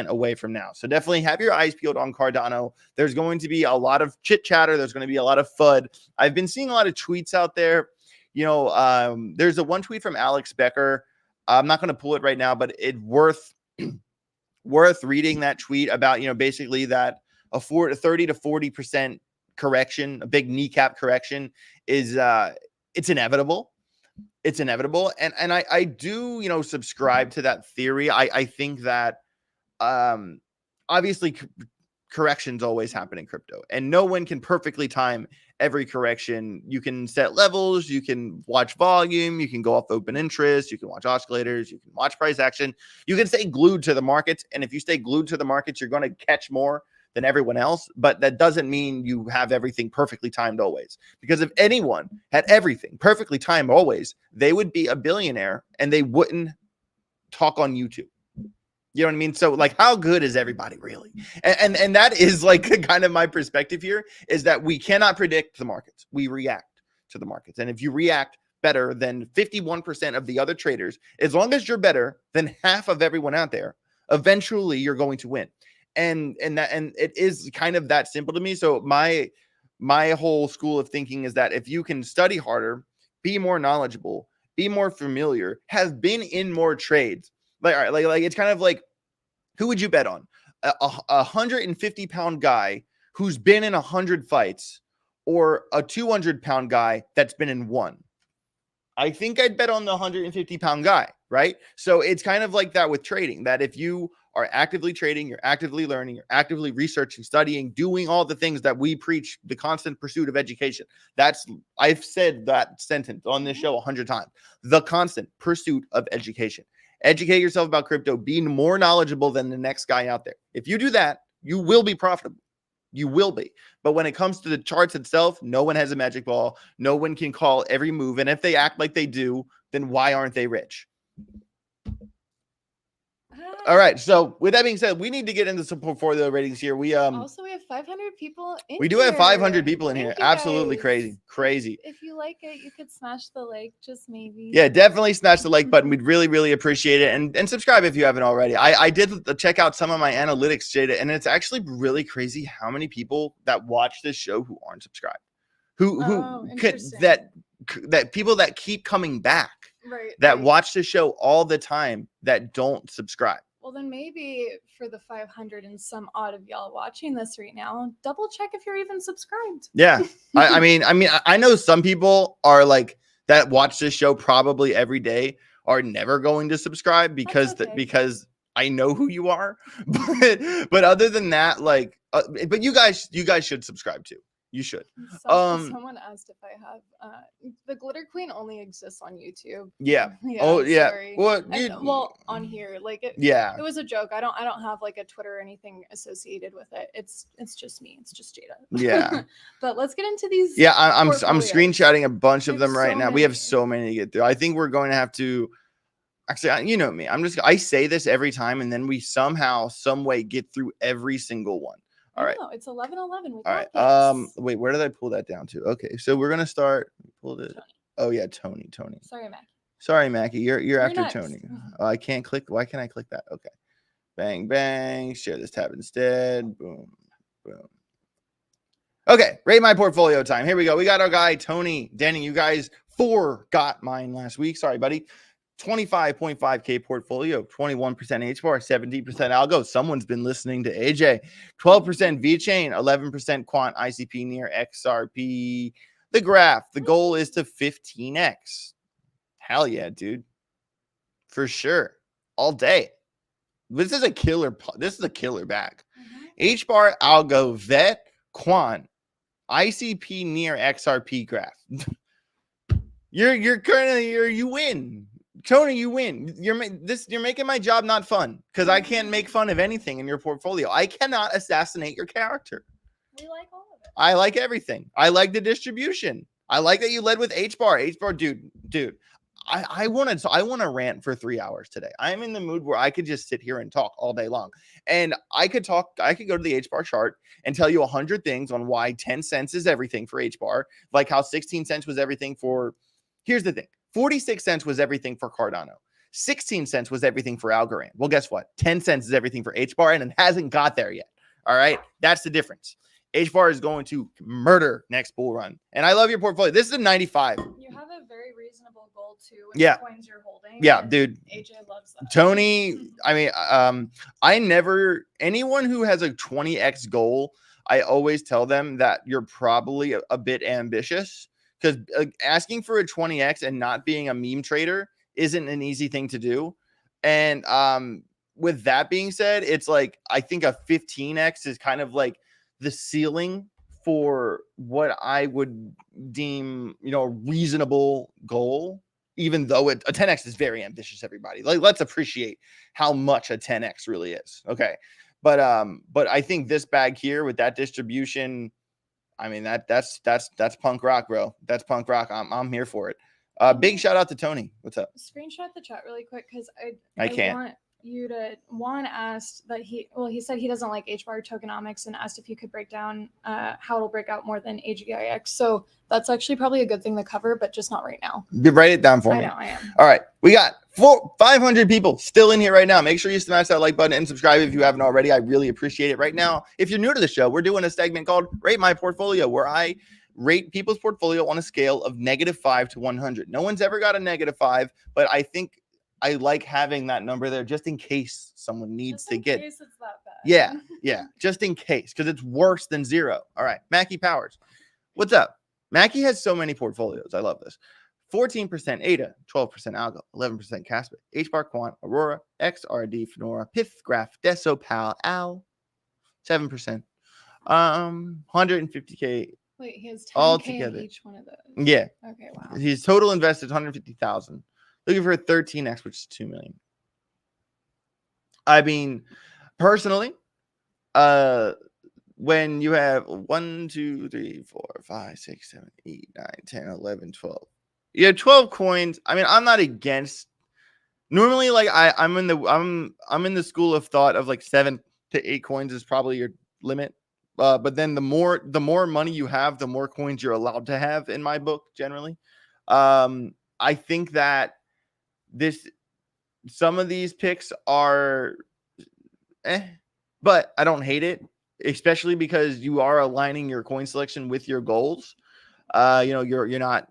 away from now. So definitely have your eyes peeled on Cardano. There's going to be a lot of chit chatter. There's going to be a lot of FUD. I've been seeing a lot of tweets out there. There's a one tweet from Alex Becker. I'm not going to pull it right now, but it's worth reading that tweet about, basically that a 30 to 40% correction, a big kneecap correction is it's inevitable. And I do, subscribe to that theory. I think that obviously corrections always happen in crypto and no one can perfectly time every correction. You can set levels, you can watch volume, you can go off open interest, you can watch oscillators, you can watch price action, you can stay glued to the markets. And if you stay glued to the markets, you're going to catch more than everyone else. But that doesn't mean you have everything perfectly timed always. Because if anyone had everything perfectly timed always, they would be a billionaire and they wouldn't talk on YouTube. You know what I mean? So like, how good is everybody really? And that is like kind of my perspective here is that we cannot predict the markets. We react to the markets. And if you react better than 51% of the other traders, as long as you're better than half of everyone out there, eventually you're going to win. And it is kind of that simple to me. So my whole school of thinking is that if you can study harder, be more knowledgeable, be more familiar, have been in more trades, like, all right, like it's kind of like, who would you bet on? A 150-pound guy who's been in 100 fights or a 200-pound guy that's been in one? I think I'd bet on the 150-pound guy, right? So it's kind of like that with trading, that if you are actively trading, you're actively learning, you're actively researching, studying, doing all the things that we preach, the constant pursuit of education. I've said that sentence on this show 100 times, the constant pursuit of education. Educate yourself about crypto, being more knowledgeable than the next guy out there. If you do that, you will be profitable. You will be. But when it comes to the charts itself, no one has a magic ball. No one can call every move. And if they act like they do, then why aren't they rich? All right. So with that being said, we need to get into some portfolio ratings here. We Also, we have 500 people in we do have 500 here. people in Thank here. you Absolutely guys. crazy. Crazy. If you like it, you could smash the like, just maybe. Yeah, definitely smash the like button. We'd really, really appreciate it. And subscribe if you haven't already. I did check out some of my analytics data, and it's actually really crazy how many people that watch this show who aren't subscribed. That people that keep coming back. Right. That watch the show all the time that don't subscribe. Well, then maybe for the 500 and some odd of y'all watching this right now, double check if you're even subscribed. Yeah. I mean, I know some people are like that watch this show probably every day are never going to subscribe because because I know who you are. But other than that, like, but you guys should subscribe too. You should. Someone asked if I have the Glitter Queen only exists on YouTube. Yeah. Yeah. Oh yeah. Sorry. Well, on here, like it. Yeah. It was a joke. I don't have like a Twitter or anything associated with it. It's just me. It's just Jada. Yeah. But let's get into these. Yeah, I'm screenshotting a bunch of them right now. We have so many to get through. I think we're going to have to. Actually, you know me. I say this every time, and then we somehow, some way, get through every single one. All right. No, it's 11:11. All right. Wait, where did I pull that down to? Okay, so we're gonna start. Pull it. Oh yeah, Tony. Sorry, Mackie. You're after next. Tony. I can't click. Why can't I click that? Okay. Bang bang. Share this tab instead. Boom boom. Okay, rate my portfolio time. Here we go. We got our guy Tony Denning. You guys got mine last week. Sorry, buddy. 25.5K portfolio, 21% HBAR, 70% algo. Someone's been listening to AJ. 12% VeChain, 11% quant ICP near XRP. The graph, the goal is to 15x. Hell yeah, dude. For sure. All day. This is a killer bag. HBAR, algo, vet, quant, ICP near XRP graph. You win. Tony, you win. You're making my job not fun because I can't make fun of anything in your portfolio. I cannot assassinate your character. We like all of it. I like everything. I like the distribution. I like that you led with HBAR. Dude. I want to rant for 3 hours today. I'm in the mood where I could just sit here and talk all day long. And I could go to the HBAR chart and tell you 100 things on why 10 cents is everything for HBAR, like how 16 cents was everything for. Here's the thing. 46 cents was everything for Cardano. 16 cents was everything for Algorand. Well, guess what? 10 cents is everything for HBAR, and it hasn't got there yet. All right? That's the difference. HBAR is going to murder next bull run. And I love your portfolio. This is a 95. You have a very reasonable goal, too, with the coins you're holding. Yeah, dude. AJ loves that. Tony, anyone who has a 20x goal, I always tell them that you're probably a bit ambitious. Because asking for a 20x and not being a meme trader isn't an easy thing to do. And with that being said, it's like I think a 15x is kind of like the ceiling for what I would deem, a reasonable goal, even though a 10x is very ambitious, everybody. Like, let's appreciate how much a 10x really is. Okay. But I think this bag here with that distribution, I mean, that's punk rock, bro. That's punk rock. I'm here for it. Big shout out to Tony. What's up? Screenshot the chat really quick because I can't. Want you to. Juan asked that he said he doesn't like HBAR tokenomics and asked if you could break down how it'll break out more than AGIX. So that's actually probably a good thing to cover, but just not right now. Write it down for me. I am. All right. We got 500 people still in here right now. Make sure you smash that like button and subscribe if you haven't already. I really appreciate it. Right now, if you're new to the show, we're doing a segment called Rate My Portfolio, where I rate people's portfolio on a scale of -5 to 100. No one's ever got a -5, but I think I like having that number there just in case someone needs to get. Just in case it's that bad. Yeah. Just in case, because it's worse than 0. All right. Mackie Powers. What's up? Mackie has so many portfolios. I love this. 14% ADA, 12% Algo, 11% Casper, HBAR Quant, Aurora, XRD, Fenora, Pith, Graph, Deso, Pal, Al, 7%. 150K. Wait, he has 10K all together. in each one of those. Yeah. Okay, wow. His total invested 150,000. Looking for a 13x, which is 2 million. I mean, personally, when you have 1, 2, 3, 4, 5, 6, 7, 8, 9, 10, 11, 12. You have 12 coins. I mean, I'm not against Normally, like I'm in the school of thought of like 7 to 8 coins is probably your limit. But then the more money you have, the more coins you're allowed to have in my book generally. I think that some of these picks are but I don't hate it, especially because you are aligning your coin selection with your goals. You're not.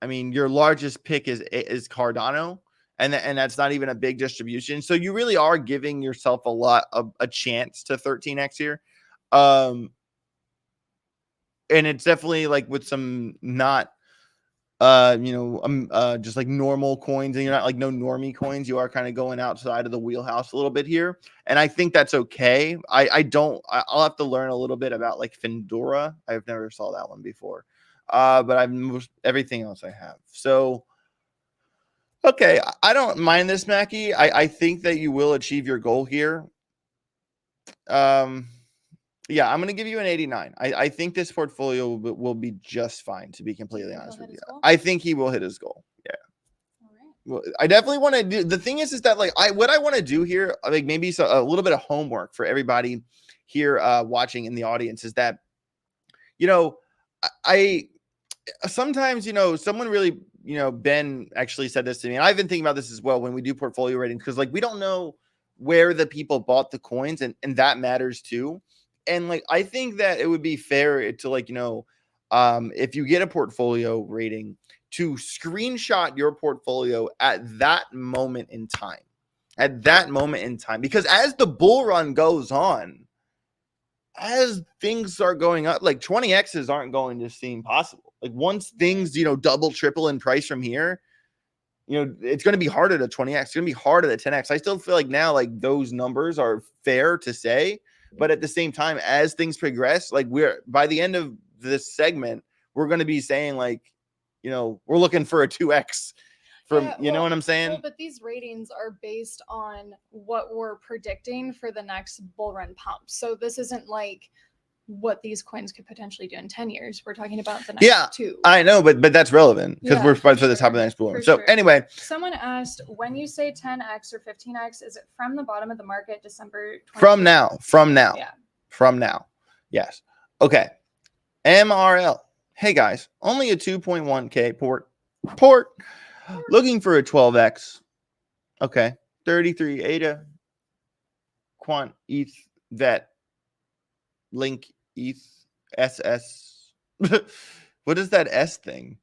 I mean, your largest pick is Cardano, and that's not even a big distribution. So you really are giving yourself a chance to 13x here. And it's definitely like with some not just like normal coins, and you're not like no normie coins. You are kind of going outside of the wheelhouse a little bit here, and I think that's okay. I'll have to learn a little bit about like Findora. I've never saw that one before, but I've moved everything else I have. So okay, I don't mind this, Mackie. I think that you will achieve your goal here. Yeah, I'm going to give you an 89. I think this portfolio will be just fine, to be completely honest with you. I think he will hit his goal. Yeah. All right. Well, I definitely want to do. The thing is that like what I want to do here, like maybe a little bit of homework for everybody here watching in the audience is that, I sometimes, someone really, Ben actually said this to me, and I've been thinking about this as well when we do portfolio ratings, because like we don't know where the people bought the coins, and that matters too. And like I think that it would be fair to like, if you get a portfolio rating, to screenshot your portfolio at that moment in time. Because as the bull run goes on, as things start going up, like 20x's aren't going to seem possible. Like once things, double, triple in price from here, it's going to be harder to 20x. It's going to be harder to 10x. I still feel like now, like those numbers are fair to say, but at the same time, as things progress, like by the end of this segment, we're going to be saying like, we're looking for a 2x from, know what I'm saying? Well, but these ratings are based on what we're predicting for the next bull run pump. So this isn't like what these coins could potentially do in 10 years. We're talking about the next 2. I know, but that's relevant because we're for the top of the next bull run. So anyway, someone asked, when you say 10x or 15x, is it from the bottom of the market December 2020? From now. Yeah. From now. Yes. Okay. MRL. Hey guys, only a 2.1K port. Looking for a 12x. Okay. 33 ADA. Quant ETH vet. Link ETH SS. What is that S thing?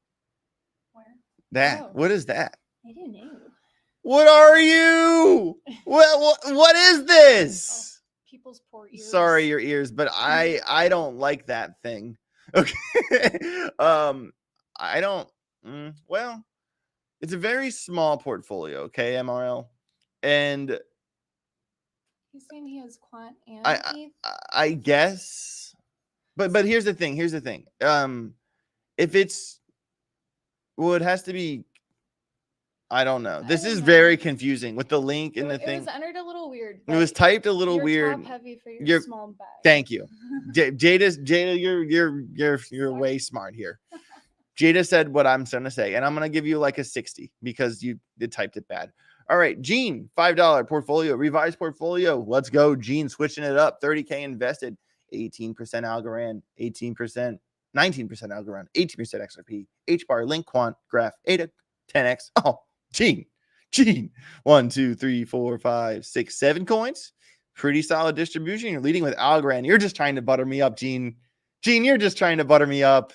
Where? What is that? I don't know. What are you? What is this? Oh, people's poor ears. Sorry, your ears, but I don't like that thing. Okay. I don't. Well, it's a very small portfolio. Okay, MRL, and he's saying he has quant and ETH. I guess, but here's the thing. If it's, it has to be. I don't know. This is very confusing with the link and the thing. It was entered a little weird. It was typed a little weird. Top heavy for your small bag. Thank you, Jada. You're way smart here. Jada said what I'm going to say, and I'm going to give you like a 60 because you typed it bad. All right, Gene, $5 portfolio, revised portfolio. Let's go, Gene, switching it up. 30K invested, 18% Algorand, 18%, 19% Algorand, 18% XRP, HBAR, Link, Quant, Graph, ADA, 10x. Oh, Gene. 1, 2, 3, 4, 5, 6, 7 coins. Pretty solid distribution. You're leading with Algorand. You're just trying to butter me up, Gene. Gene, you're just trying to butter me up.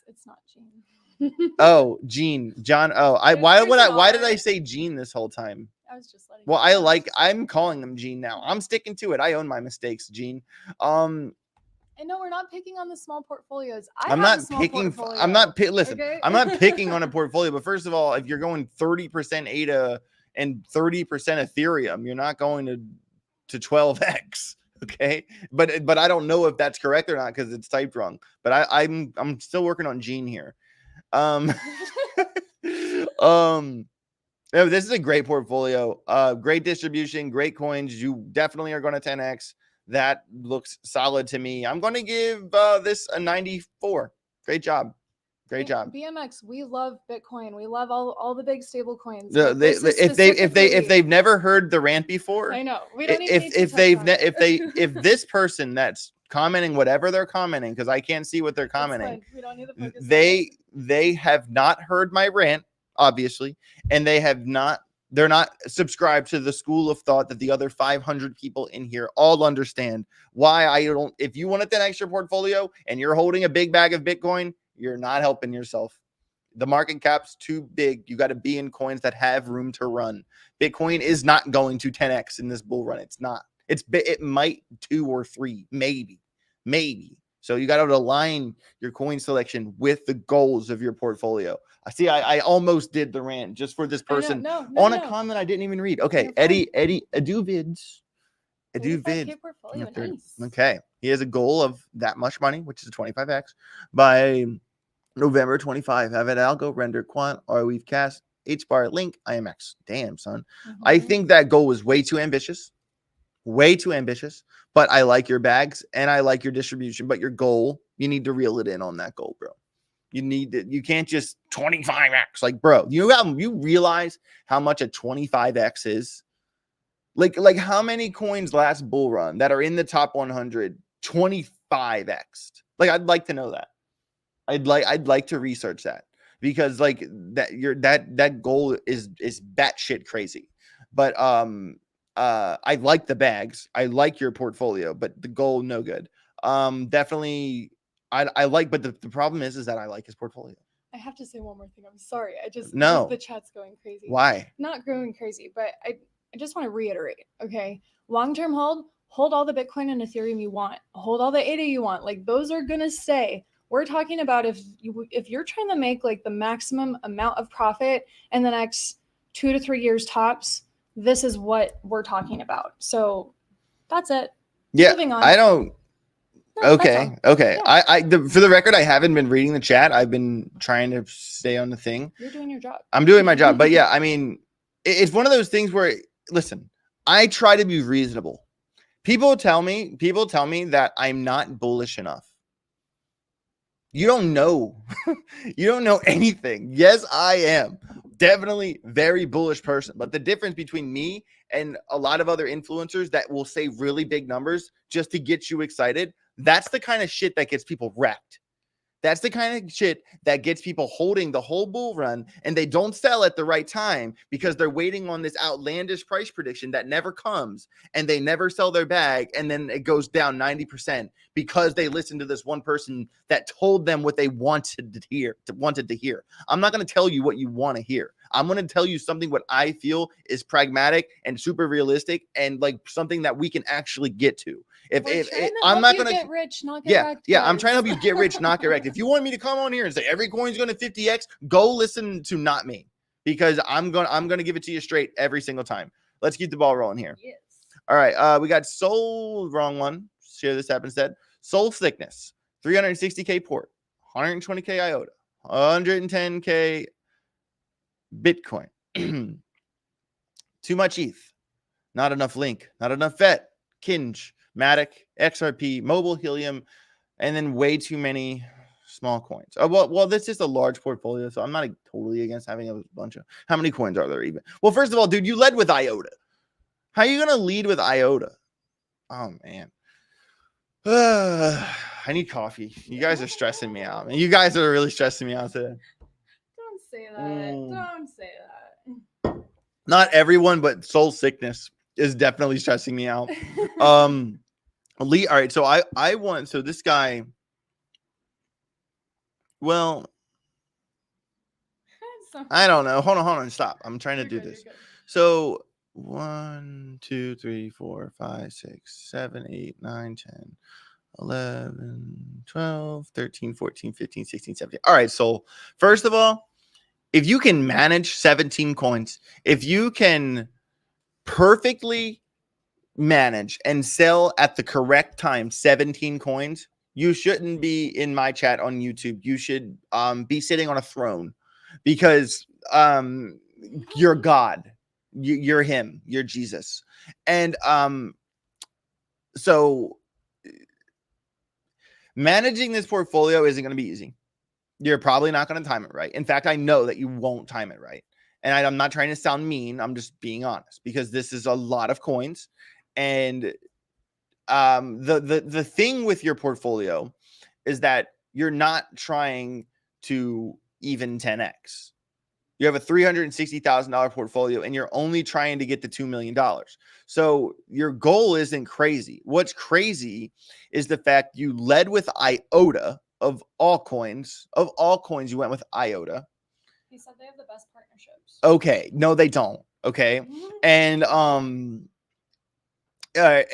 It's not Gene. Oh, Gene, John. Oh, why did I say Gene this whole time? I was just letting I'm calling him Gene now. I'm sticking to it. I own my mistakes, Gene. And no, we're not picking on the small portfolios. Listen, okay? I'm not picking on a portfolio, but first of all, if you're going 30% ADA and 30% Ethereum, you're not going to 12x. Okay. But I don't know if that's correct or not because it's typed wrong. But I'm still working on Gene here. This is a great portfolio, great distribution, great coins. You definitely are going to 10x. That looks solid to me. I'm going to give this a 94. Great job. Great job. BMX, we love Bitcoin. We love all the big stable coins. If they've never heard the rant before, I know we don't even need to if this person that's commenting whatever they're commenting, because I can't see what they're commenting, we don't need to focus on they have not heard my rant, obviously, and they're not subscribed to the school of thought that the other 500 people in here all understand why I don't. If you want a 10x your portfolio and you're holding a big bag of Bitcoin, you're not helping yourself. The market cap's too big. You got to be in coins that have room to run. Bitcoin is not going to 10x in this bull run. It's not. It might 2 or 3, maybe. So you got to align your coin selection with the goals of your portfolio. I see. I almost did the rant just for this person on a comment I didn't even read. Okay, Eddie, Eduvids. Portfolio, nice. Okay, he has a goal of that much money, which is a 25x by November 25. Have an algo render quant or we've cast HBAR link IMX. Damn, son. I think that goal was way too ambitious. But I like your bags and I like your distribution. But your goal, you need to reel it in on that goal, bro. You can't just 25x. Like, bro, you realize how much a 25x is? Like how many coins last bull run that are in the top 100 25x? Like, I'd like to know that. I'd like to research that, because like that goal is batshit crazy. But I like the bags. I like your portfolio, but the goal, no good. Definitely I like, but the problem is that I like his portfolio. I have to say one more thing. I'm sorry. The chat's going crazy. Why? Not going crazy, but I just want to reiterate, okay? Long-term hold all the Bitcoin and Ethereum you want. Hold all the ADA you want. Like, those are going to stay. We're talking about if you're trying to make like the maximum amount of profit in the next 2 to 3 years tops, this is what we're talking about. So that's it. Yeah. Moving on. I don't. No, okay. Yeah. For the record, I haven't been reading the chat. I've been trying to stay on the thing. You're doing your job. I'm doing my job. But yeah, I mean, it's one of those things where, listen, I try to be reasonable. People tell me that I'm not bullish enough. You don't know. You don't know anything. Yes, I am definitely very bullish person. But the difference between me and a lot of other influencers that will say really big numbers just to get you excited, that's the kind of shit that gets people wrecked. That's the kind of shit that gets people holding the whole bull run, and they don't sell at the right time because they're waiting on this outlandish price prediction that never comes, and they never sell their bag, and then it goes down 90% because they listened to this one person that told them what they wanted to hear. I'm not going to tell you what you want to hear. I'm going to tell you something what I feel is pragmatic and super realistic and like something that we can actually get to. If I'm not going to get rich, not get wrecked. I'm trying to help you get rich, not get wrecked. If you want me to come on here and say every coin's going to 50x, go listen to not me, because I'm going to give it to you straight every single time. Let's keep the ball rolling here. Yes. All right. We got Soul, wrong one. Share this app instead. Soul Thickness, 360K port, 120K IOTA, 110K Bitcoin. Too much ETH, not enough Link, not enough VET, Kinge, Matic, XRP, Mobile, Helium, and then way too many small coins. Well, this is a large portfolio, so I'm not totally against having a bunch of. How many coins are there even? Well, first of all, dude, you led with IOTA. How are you gonna lead with IOTA? Oh man, I need coffee. You guys are stressing me out, man. You guys are really stressing me out today. Don't say that. Don't say that. Not everyone, but Soul Sickness is definitely stressing me out. Lee, all right, so I want, so this guy, well, I don't know. Hold on, stop. I'm trying to do this. So 1, 2, 3, 4, 5, 6, 7, 8, 9, 10, 11, 12, 13, 14, 15, 16, 17. All right, so first of all, if you can manage 17 coins, if you can perfectly manage and sell at the correct time 17 coins, you shouldn't be in my chat on YouTube. You should be sitting on a throne, because you're God. You're him. You're Jesus. And so managing this portfolio isn't going to be easy. You're probably not going to time it right. In fact, I know that you won't time it right. And I'm not trying to sound mean. I'm just being honest because this is a lot of coins. And the thing with your portfolio is that you're not trying to even 10x. You have a $360,000 portfolio and you're only trying to get to $2 million. So your goal isn't crazy. What's crazy is the fact you led with IOTA of all coins. Of all coins, you went with IOTA. He said they have the best partnerships. Okay. No, they don't. Okay. And I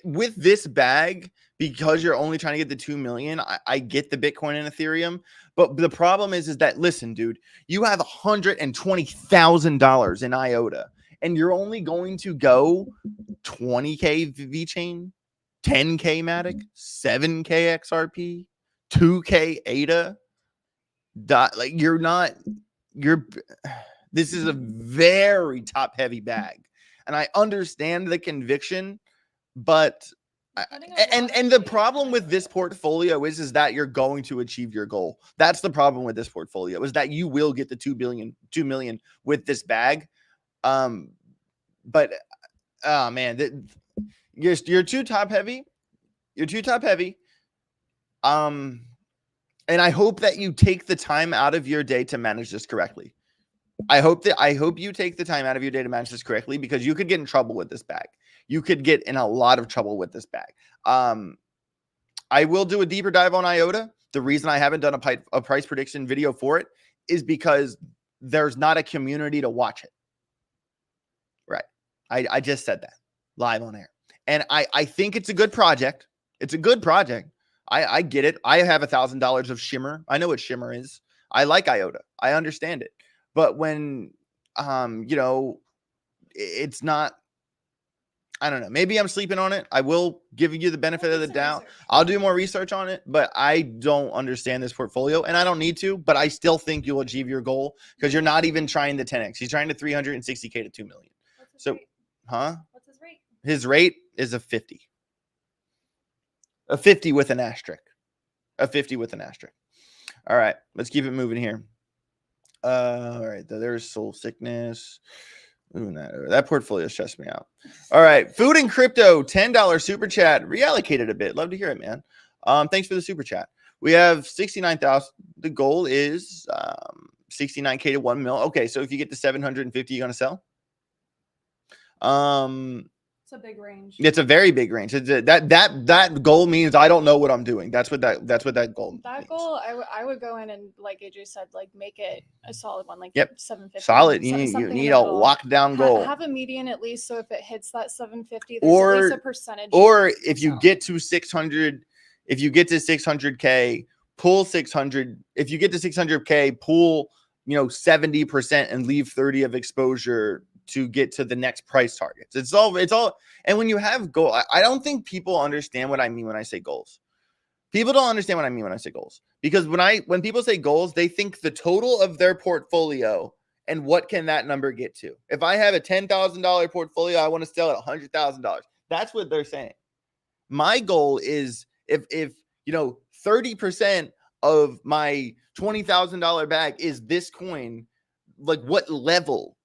with this bag, because you're only trying to get the 2 million, I get the Bitcoin and Ethereum, but the problem is that, listen, dude, you have $120,000 in IOTA and you're only going to go 20K VeChain, 10K Matic, 7K XRP, 2K ADA. Like this is a very top heavy bag. And I understand the conviction, but and the problem with this portfolio is that you're going to achieve your goal. That's the problem with this portfolio, is that you will get the 2 million with this bag. But oh man, you're too top heavy. You're too top heavy. And I hope that you take the time out of your day to manage this correctly. I hope you take the time out of your day to manage this correctly, because you could get in trouble with this bag. You could get in a lot of trouble with this bag. I will do a deeper dive on IOTA. The reason I haven't done a price prediction video for it is because there's not a community to watch it. Right. I just said that live on air. And I think it's a good project. It's a good project. I get it. I have $1,000 of Shimmer. I know what Shimmer is. I like IOTA. I understand it. But when, it's not, I don't know. Maybe I'm sleeping on it. I will give you the benefit of the doubt. I'll do more research on it, but I don't understand this portfolio and I don't need to, but I still think you'll achieve your goal because you're not even trying the 10X. He's trying to 360K to 2 million. So, rate? What's his rate? His rate is a 50. A 50 with an asterisk. A 50 with an asterisk. All right, let's keep it moving here. All right, there's Soul Sickness. Ooh, that portfolio stressed me out. All right, Food and Crypto, $10 super chat. Reallocated a bit. Love to hear it, man. Thanks for the super chat. We have 69,000. The goal is 69K to 1 mil. Okay, so if you get to 750, you're gonna sell. It's a big range. It's a very big range. That goal means I don't know what I'm doing. That's what that goal means. Goal, I would go in and, like AJ said, like make it a solid one, like 750. Solid. You need a lockdown goal. Have a median at least, so if it hits that 750, there's or at least a percentage. Or if you get to 600, if you get to 600K, pull 600. If you get to 600K, pull 70% and leave 30 of exposure to get to the next price targets. It's all. And when you have goal, I don't think people understand what I mean when I say goals. People don't understand what I mean when I say goals, because when people say goals, they think the total of their portfolio and what can that number get to. If I have a $10,000 portfolio, I want to sell at $100,000. That's what they're saying. My goal is if 30% of my $20,000 bag is this coin, like what level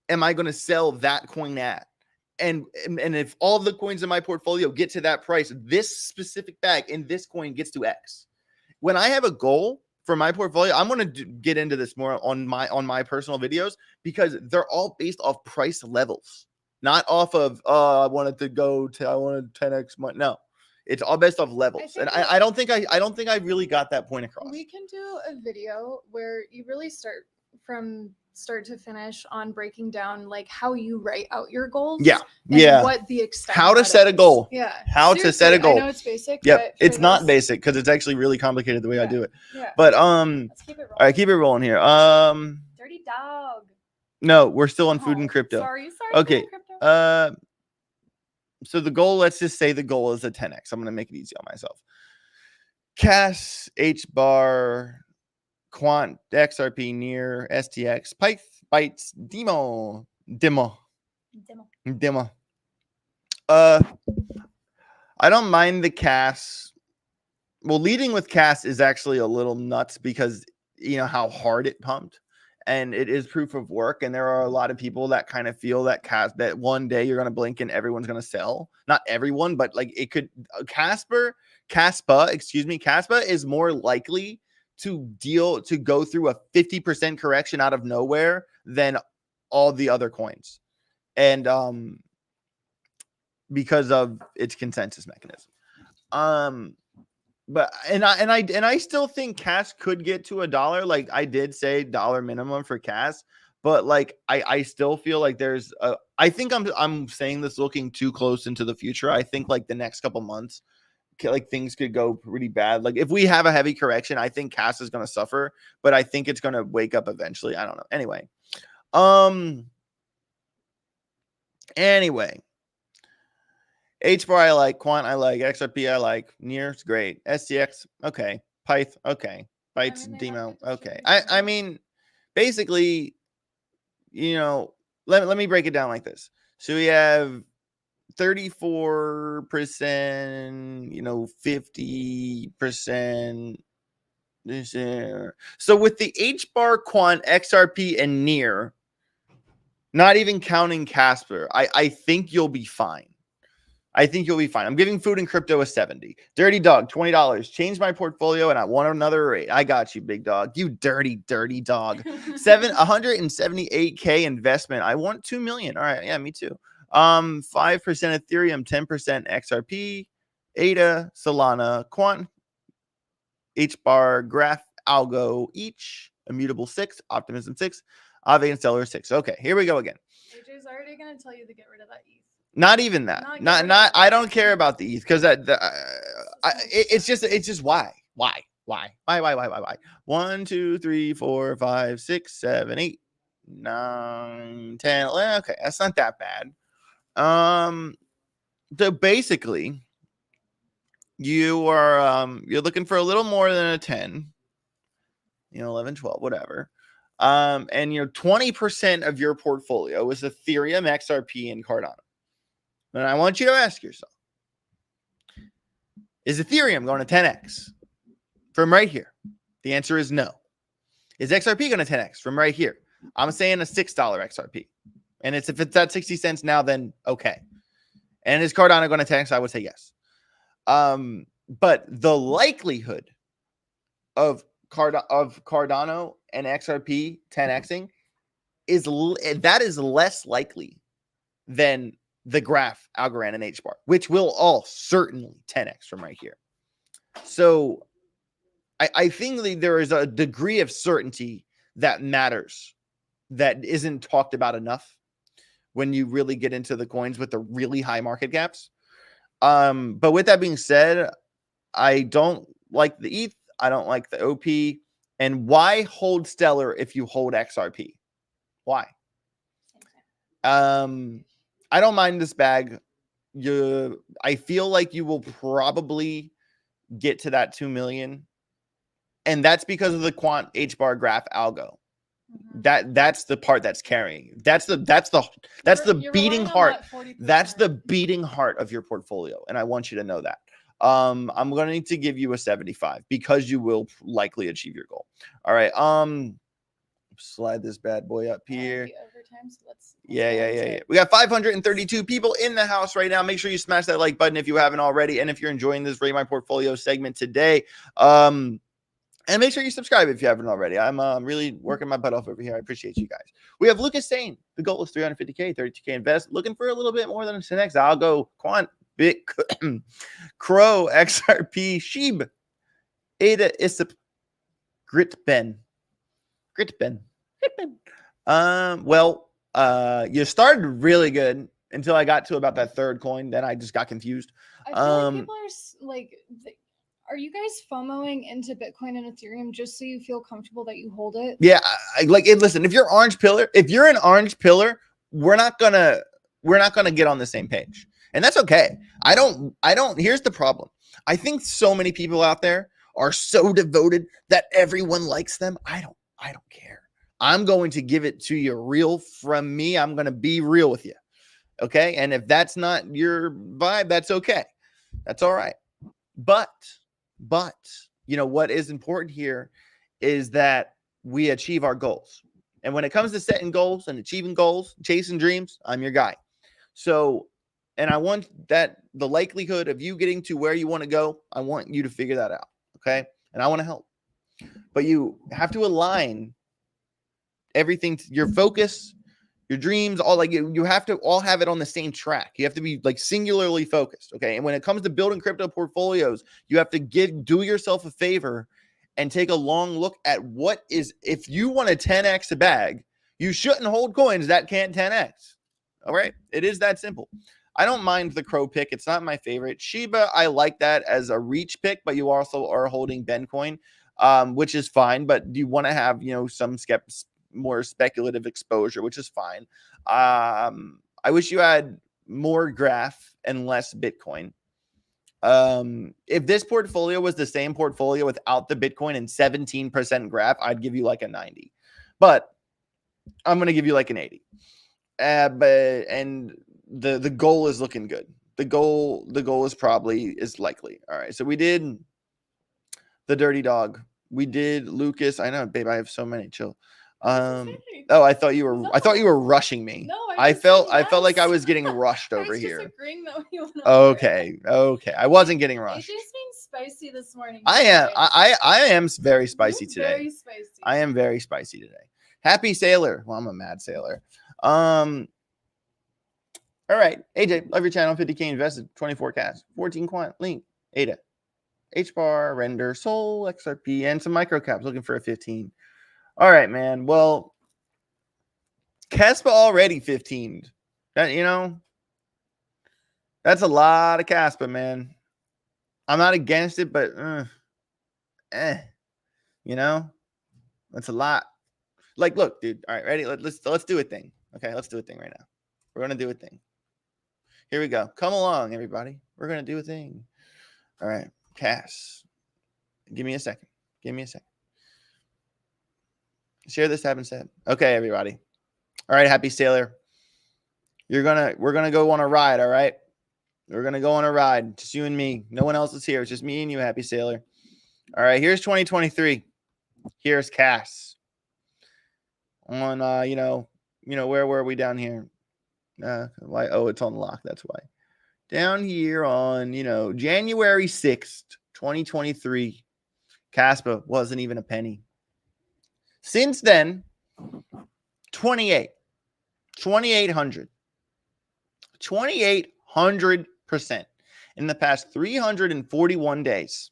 am I going to sell that coin at? And if all the coins in my portfolio get to that price, this specific bag in this coin gets to X. When I have a goal for my portfolio, I'm going to get into this more on my personal videos, because they're all based off price levels, not off of I wanted 10X money. No, it's all based off levels. And I don't think I really got that point across. We can do a video where you really start from start to finish on breaking down like how you write out your goals. And what the extent. How to set a goal. How Seriously, to set a goal. I know it's basic. Yep. It's not basic because it's actually really complicated the way I do it. Yeah. But let's keep it rolling. All right, keep it rolling here. Dirty dog. No, we're still on food and crypto. Sorry. Okay. So the goal, let's just say the goal is a 10x. I'm gonna make it easy on myself. CAS, H bar, Quant, XRP, Near, STX, Pyth, Bytes, Demo. I don't mind the CAS Well, leading with Cas is actually a little nuts because you know how hard it pumped, and it is proof of work. And there are a lot of people that kind of feel that that one day you're gonna blink and everyone's gonna sell. Not everyone, but like it could. Caspa, Caspa is more likely to go through a 50% correction out of nowhere than all the other coins, and because of its consensus mechanism. But I still think Cas could get to $1. Like I did say dollar minimum for Cas, but like I still feel like there's a I think I'm saying this looking too close into the future. I think like the next couple months like things could go pretty bad. Like if we have a heavy correction, I think Cas is going to suffer, but I think it's going to wake up eventually. I don't know. Anyway, HBAR I like, Quant I like, XRP I like, Near's great, SCX okay, Pyth okay, Bytes Demo okay. I mean, basically, you know, let me break it down like this. So we have 34%, you know, 50%. So with the HBAR, Quant, XRP, and Near, not even counting Casper, I think you'll be fine. I think you'll be fine. I'm giving food and crypto a 70. Dirty dog, $20. Change my portfolio and I want another rate. I got you, big dog. You dirty dog. 178K investment. I want 2 million. All right. Yeah, me too. 5% Ethereum, 10% XRP, ADA, Solana, Quant, HBAR, Graph, Algo, each, Immutable 6, Optimism 6, Aave and Stellar 6. Okay, here we go again. AJ's already gonna tell you to get rid of that ETH. Not even that. Not. I don't care about the ETH because it's just why. 1, 2, 3, 4, 5, 6, 7, 8, 9, 10. Okay, that's not that bad. So basically, you're looking for a little more than a 10. 11, 12, whatever. And 20% of your portfolio is Ethereum, XRP, and Cardano. And I want you to ask yourself, is Ethereum going to 10x from right here? The answer is no. Is XRP going to 10x from right here? I'm saying a $6 XRP. And if it's at 60 cents now, then okay. And is Cardano going to 10x? I would say yes. But the likelihood of Cardano and XRP 10xing is less likely than the Graph, Algorand, and HBAR, which will all certainly 10x from right here. So I think that there is a degree of certainty that matters that isn't talked about enough when you really get into the coins with the really high market caps. But with that being said, I don't like the ETH. I don't like the OP. And why hold Stellar if you hold XRP? Why? I don't mind this bag. I feel like you will probably get to that 2 million. And that's because of the Quant HBAR Graph algo. That's the part that's carrying. That's the beating heart. That's the beating heart of your portfolio. And I want you to know that. I'm going to need to give you a 75 because you will likely achieve your goal. All right. Slide this bad boy up here. Yeah. We got 532 people in the house right now. Make sure you smash that like button if you haven't already. And if you're enjoying this Rate My Portfolio segment today, and make sure you subscribe if you haven't already. I'm really working my butt off over here. I appreciate you guys. We have Lucas saying the goal is 350K, 32K invest. Looking for a little bit more than a 10x. I'll go Quant, Bit, Crow, XRP, Sheeb, Ada, Isip, Gritben. You started really good until I got to about that third coin. Then I just got confused. I feel like people are like, are you guys FOMOing into Bitcoin and Ethereum just so you feel comfortable that you hold it? Yeah, listen, if you're an orange pillar, we're not gonna get on the same page. And that's okay. I don't, here's the problem. I think so many people out there are so devoted that everyone likes them. I don't care. I'm going to give it to you real from me. I'm going to be real with you. Okay. And if that's not your vibe, that's okay. That's all right. But But what is important here is that we achieve our goals. And when it comes to setting goals and achieving goals, chasing dreams, I'm your guy. So, and I want that the likelihood of you getting to where you want to go, I want you to figure that out. Okay. And I want to help. But you have to align everything, your focus, your dreams, all like you have to all have it on the same track. You have to be like singularly focused. Okay. And when it comes to building crypto portfolios, you have to do yourself a favor and take a long look at what is, if you want to 10x a bag, you shouldn't hold coins that can't 10x. All right. It is that simple. I don't mind the Crow pick. It's not my favorite. Shiba, I like that as a reach pick, but you also are holding Bencoin, which is fine. But you want to have, some more speculative exposure, which is fine. I wish you had more graph and less Bitcoin. If this portfolio was the same portfolio without the Bitcoin and 17% graph, I'd give you like a 90, but I'm going to give you like an 80. And the goal is looking good. The goal is likely. All right. So we did the Dirty Dog. We did Lucas. I know, babe, I have so many. Chill. I thought you were rushing me. No, I felt like I was getting rushed over here. Disagreeing that we went Okay. I wasn't getting rushed. AJ's being spicy this morning. I am very spicy today. Very spicy. I am very spicy today. Happy Sailor. Well, I'm a mad sailor. All right. AJ, love your channel. 50K invested. 24 cash. 14 quant. Link. ADA. HBAR. Render. Sol. XRP. And some micro caps. Looking for a 15. All right, man. Well, Caspa already 15'd. That, that's a lot of Caspa, man. I'm not against it, but that's a lot. Like, look, dude. All right, ready? Let's do a thing. Okay, let's do a thing right now. We're gonna do a thing. Here we go. Come along, everybody. We're gonna do a thing. All right, Cass. Give me a second. Share this tab instead. Okay, everybody. All right, Happy Sailor. We're gonna go on a ride. All right, we're gonna go on a ride. Just you and me. No one else is here. It's just me and you, Happy Sailor. All right, here's 2023. Here's Cass. On where were we down here? Why? Oh, it's on lock. That's why. Down here on January 6th, 2023. Caspa wasn't even a penny. Since then, 2,800% in the past 341 days.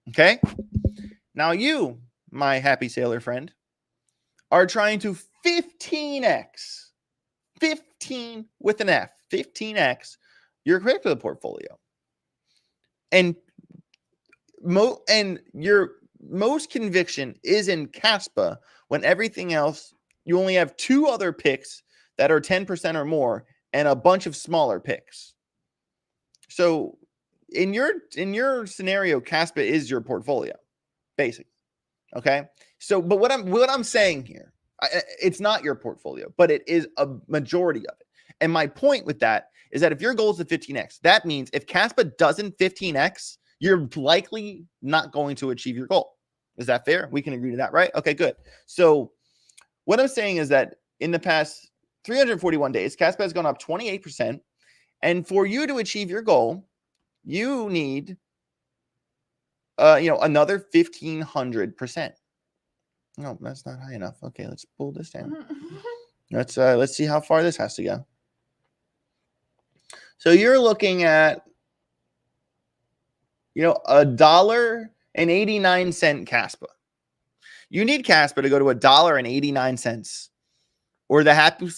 Okay. Now you, my Happy Sailor friend, are trying to 15x, 15 with an F, 15x your crypto portfolio. And your most conviction is in Caspa when everything else, you only have two other picks that are 10% or more and a bunch of smaller picks. So in your scenario, Caspa is your portfolio, basically. Okay. So, but what I'm saying here, it's not your portfolio, but it is a majority of it. And my point with that is that if your goal is to 15x, that means if Caspa doesn't 15x, you're likely not going to achieve your goal. Is that fair? We can agree to that, right? Okay, good. So what I'm saying is that in the past 341 days, Caspa has gone up 28%. And for you to achieve your goal, you need, another 1,500%. No, that's not high enough. Okay, let's pull this down. Let's see how far this has to go. So you're looking at, $1.89 Caspa. You need Caspa to go to $1.89, or the Happy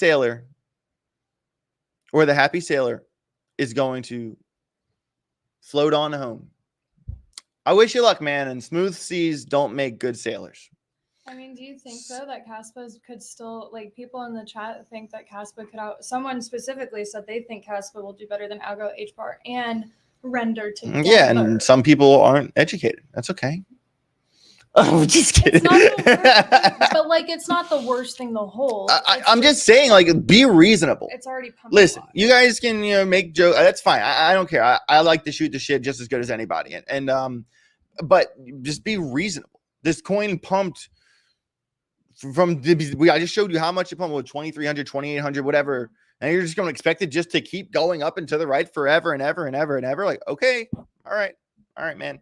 Sailor is going to float on home. I wish you luck, man. And smooth seas don't make good sailors. I mean, do you think though that Caspa could still, like, people in the chat think that Caspa could someone specifically said they think Caspa will do better than Algo, HBAR, and Render together. Yeah, and some people aren't educated. That's okay. Oh, just kidding. But it's not the worst thing to hold. I'm just saying, be reasonable. It's already pumped. Listen, you guys can make jokes. That's fine. I don't care. I like to shoot the shit just as good as anybody. And but just be reasonable. This coin pumped from I just showed you how much it pumped with 2,300, 2,800, whatever. And you're just going to expect it just to keep going up and to the right forever and ever and ever and ever. Like, okay, all right, man.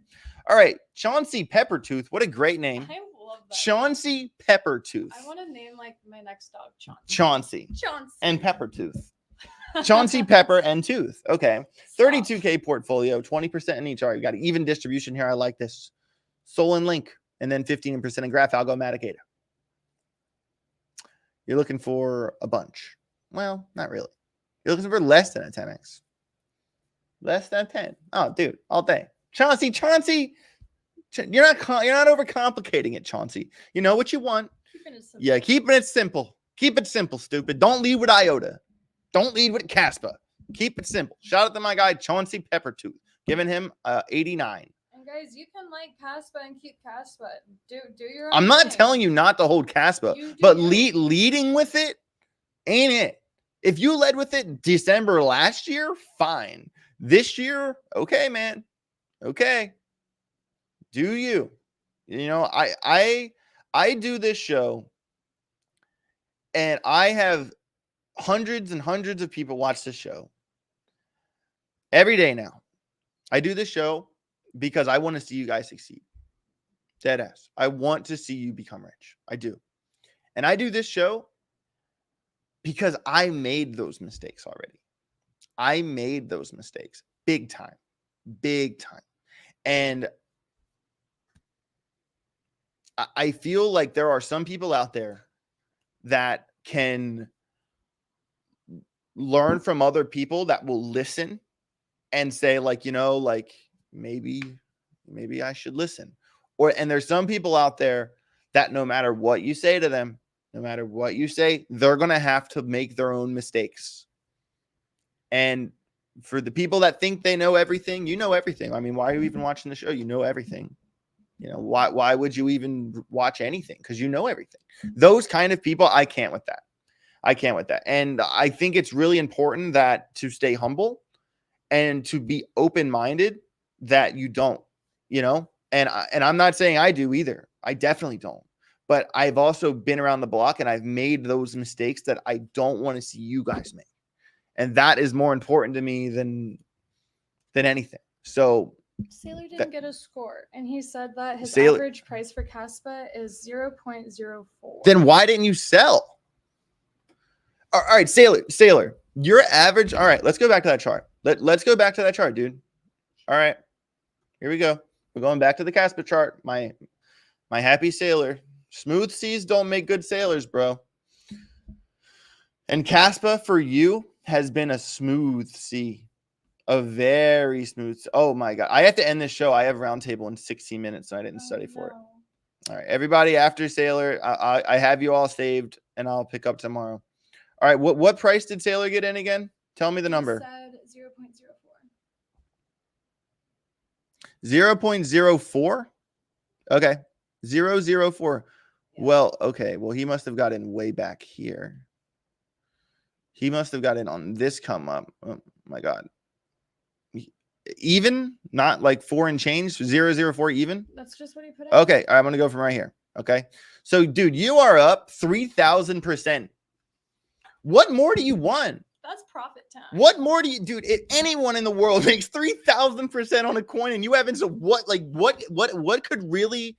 All right, Chauncey Peppertooth. What a great name. I love that. Chauncey Peppertooth. I want to name like my next dog Chauncey. Chauncey. And Peppertooth. Chauncey Pepper and Tooth. Okay. 32K portfolio, 20% in each. All right, we got even distribution here. I like this. Sol and Link, and then 15% in Graph Algo Matic Ada. You're looking for a bunch. Well, not really. You're looking for less than a 10x. Less than 10. Oh, dude, all day. Chauncey, you're not overcomplicating it, Chauncey. You know what you want. Keeping it simple. Yeah, keeping it simple. Keep it simple, stupid. Don't lead with IOTA. Don't lead with Caspa. Keep it simple. Shout out to my guy Chauncey Peppertooth, giving him 89. And guys, you can like Caspa and keep Caspa. Do your own I'm not thing. telling you not to hold Caspa, but leading with it ain't it. If you led with it December last year, fine. This year, okay, man. Okay. Do you? You know, I do this show and I have hundreds and hundreds of people watch this show every day now. I do this show because I want to see you guys succeed. Dead ass. I want to see you become rich. I do. And I do this show because I made those mistakes already. I made those mistakes big time. Big time. And I feel like there are some people out there that can learn from other people that will listen and say, like, you know, like maybe I should listen. And there's some people out there that no matter what you say to them, no matter what you say, they're going to have to make their own mistakes. And for the people that think they know everything, you know everything. I mean, why are you even watching the show? You know everything. You know, why would you even watch anything? Because you know everything. Those kind of people, I can't with that. And I think it's really important that to stay humble and to be open-minded that you don't, you know, and I'm not saying I do either. I definitely don't. But I've also been around the block and I've made those mistakes that I don't want to see you guys make. And that is more important to me than anything. So Sailor didn't get a score, and he said that his Sailor, average price for Caspa is 0.04. Then why didn't you sell? All right, Sailor, your average. All right, let's go back to that chart. Let's go back to that chart, dude. All right, here we go. We're going back to the Caspa chart. My happy sailor. Smooth seas don't make good sailors, bro. And Caspa for you has been a smooth sea. A very smooth. Oh my God. I have to end this show. I have roundtable in 16 minutes and I didn't study for it. All right. Everybody after Sailor, I have you all saved and I'll pick up tomorrow. All right. What price did Sailor get in again? Tell me the number. Said 0.04. Okay. 0.04. Yeah. Well, okay. Well, he must have got in way back here. He must have got in on this come up. Oh my God. Even, not like 4 and change, 0.04 even. That's just what he put in. Okay, all right, I'm gonna go from right here. Okay, so dude, you are up 3,000%. What more do you want? That's profit time. What more do you, dude? If anyone in the world makes 3,000% on a coin and you haven't, so what? Like what could really,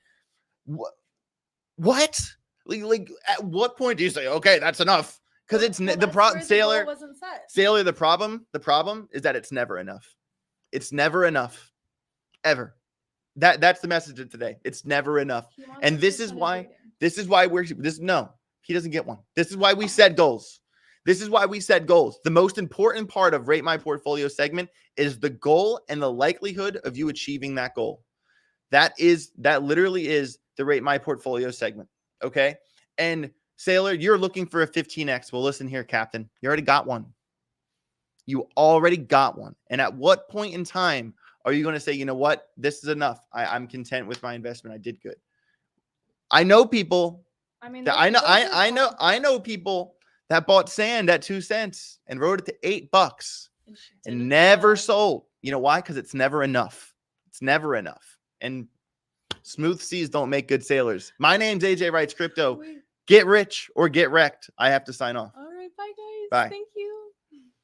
what? Like at what point do you say, okay, that's enough? Because it's the problem, Sailor. Sailor, the problem is that it's never enough. It's never enough, ever. That's the message of today. It's never enough, and this is why no, he doesn't get one. This is why we set goals. The most important part of Rate My Portfolio segment is the goal and the likelihood of you achieving that goal. That literally is the Rate My Portfolio segment. Okay, and Sailor, you're looking for a 15x. Well, listen here, Captain. You already got one. And at what point in time are you going to say, you know what, this is enough? I'm content with my investment. I did good. I know people. I mean, I know people that bought sand at 2 cents and rode it to $8 and never sold. You know why? Because it's never enough. It's never enough. And Smooth seas don't make good sailors. My name's AJ Wrights Crypto. Wait, Get rich or get wrecked. I have to sign off. all right, bye guys. Bye. Thank you.